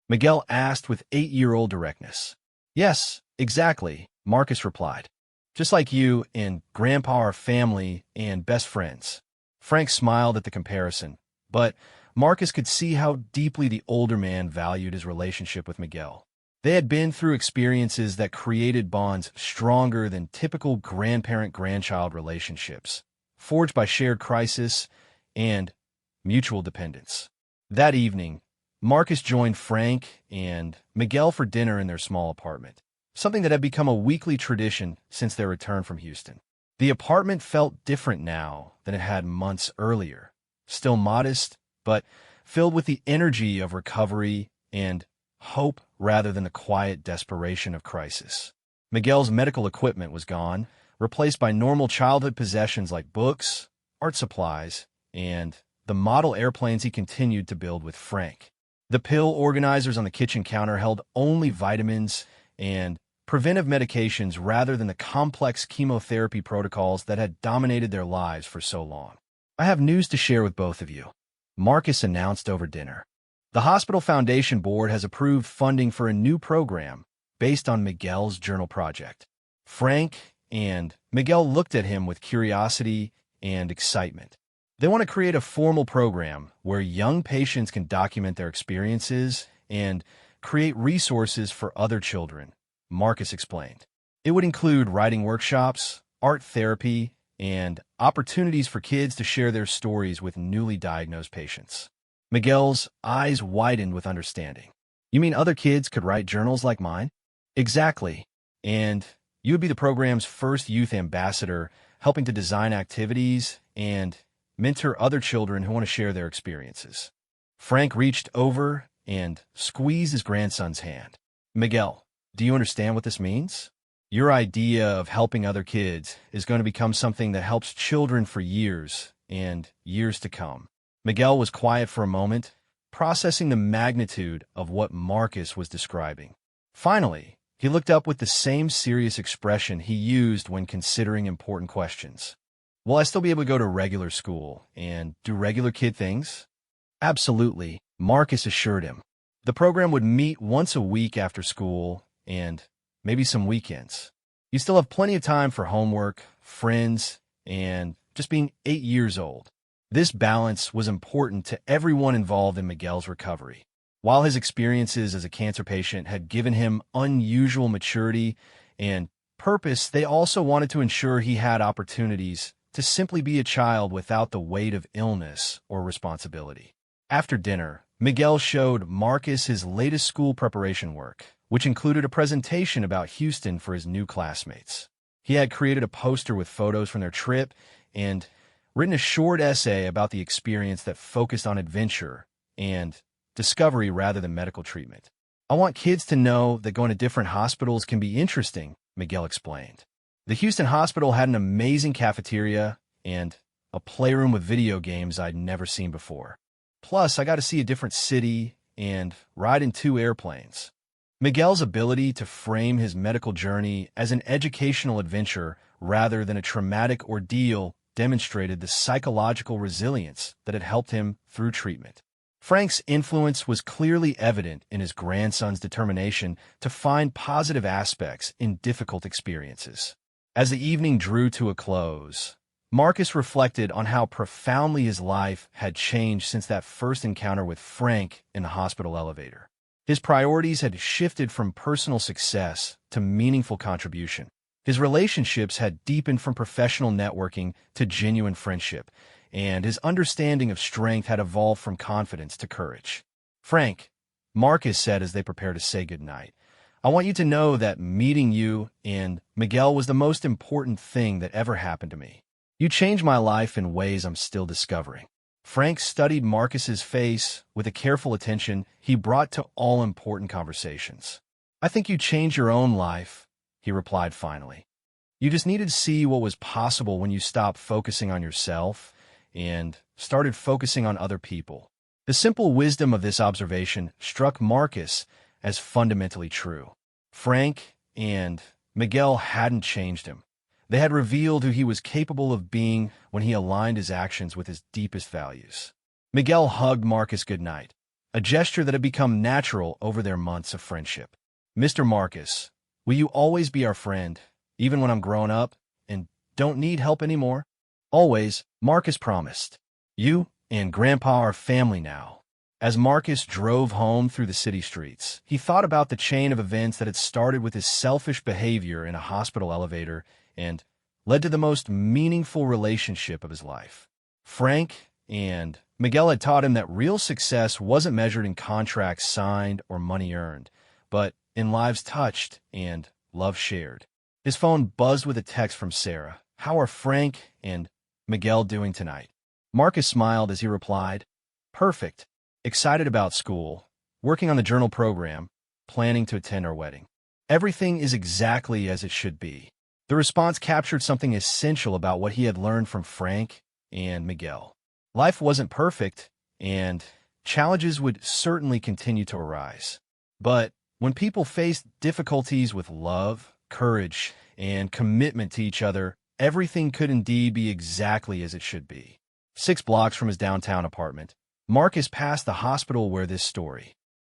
Miguel asked with 8-year-old directness. "Yes, exactly," Marcus replied. "Just like you and Grandpa are family and best friends." Frank smiled at the comparison, But Marcus could see how deeply the older man valued his relationship with Miguel. They had been through experiences that created bonds stronger than typical grandparent-grandchild relationships, forged by shared crisis and mutual dependence. That evening, Marcus joined Frank and Miguel for dinner in their small apartment, something that had become a weekly tradition since their return from Houston. The apartment felt different now than it had months earlier, still modest, but filled with the energy of recovery and hope rather than the quiet desperation of crisis. Miguel's medical equipment was gone, replaced by normal childhood possessions like books, art supplies, and the model airplanes he continued to build with Frank. The pill organizers on the kitchen counter held only vitamins and preventive medications rather than the complex chemotherapy protocols that had dominated their lives for so long. "I have news to share with both of you," Marcus announced over dinner. "The Hospital Foundation Board has approved funding for a new program based on Miguel's journal project." Frank and Miguel looked at him with curiosity and excitement. "They want to create a formal program where young patients can document their experiences and create resources for other children," Marcus explained. "It would include writing workshops, art therapy, and opportunities for kids to share their stories with newly diagnosed patients." Miguel's eyes widened with understanding. "You mean other kids could write journals like mine?" "Exactly. And you would be the program's first youth ambassador, helping to design activities and mentor other children who want to share their experiences." Frank reached over and squeezed his grandson's hand. "Miguel, do you understand what this means? Your idea of helping other kids is going to become something that helps children for years and years to come." Miguel was quiet for a moment, processing the magnitude of what Marcus was describing. Finally, he looked up with the same serious expression he used when considering important questions. "Will I still be able to go to regular school and do regular kid things?" "Absolutely," Marcus assured him. "The program would meet once a week after school and maybe some weekends. You still have plenty of time for homework, friends, and just being 8 years old." This balance was important to everyone involved in Miguel's recovery. While his experiences as a cancer patient had given him unusual maturity and purpose, they also wanted to ensure he had opportunities to simply be a child without the weight of illness or responsibility. After dinner, Miguel showed Marcus his latest school preparation work, which included a presentation about Houston for his new classmates. He had created a poster with photos from their trip and written a short essay about the experience that focused on adventure and discovery rather than medical treatment. "I want kids to know that going to different hospitals can be interesting," Miguel explained. "The Houston hospital had an amazing cafeteria and a playroom with video games I'd never seen before. Plus, I got to see a different city and ride in 2 airplanes." Miguel's ability to frame his medical journey as an educational adventure rather than a traumatic ordeal demonstrated the psychological resilience that had helped him through treatment. Frank's influence was clearly evident in his grandson's determination to find positive aspects in difficult experiences. As the evening drew to a close, Marcus reflected on how profoundly his life had changed since that first encounter with Frank in the hospital elevator. His priorities had shifted from personal success to meaningful contribution. His relationships had deepened from professional networking to genuine friendship, and his understanding of strength had evolved from confidence to courage. "Frank," Marcus said as they prepared to say goodnight, "I want you to know that meeting you and Miguel was the most important thing that ever happened to me. You changed my life in ways I'm still discovering." Frank studied Marcus's face with a careful attention he brought to all important conversations. "I think you changed your own life," he replied finally. "You just needed to see what was possible when you stopped focusing on yourself and started focusing on other people." The simple wisdom of this observation struck Marcus as fundamentally true. Frank and Miguel hadn't changed him. They had revealed who he was capable of being when he aligned his actions with his deepest values. Miguel hugged Marcus goodnight, a gesture that had become natural over their months of friendship. "Mr. Marcus, will you always be our friend, even when I'm grown up and don't need help anymore?" "Always," Marcus promised. "You and Grandpa are family now. As Marcus drove home through the city streets, he thought about the chain of events that had started with his selfish behavior in a hospital elevator and led to the most meaningful relationship of his life. Frank and Miguel had taught him that real success wasn't measured in contracts signed or money earned, but in lives touched and love shared. His phone buzzed with a text from Sarah. "How are Frank and Miguel doing tonight?" Marcus smiled as he replied, "Perfect. Excited about school, working on the journal program, planning to attend our wedding. Everything is exactly as it should be." The response captured something essential about what he had learned from Frank and Miguel. Life wasn't perfect, and challenges would certainly continue to arise. But when people faced difficulties with love, courage, and commitment to each other, everything could indeed be exactly as it should be. 6 blocks from his downtown apartment, Marcus passed the hospital where this story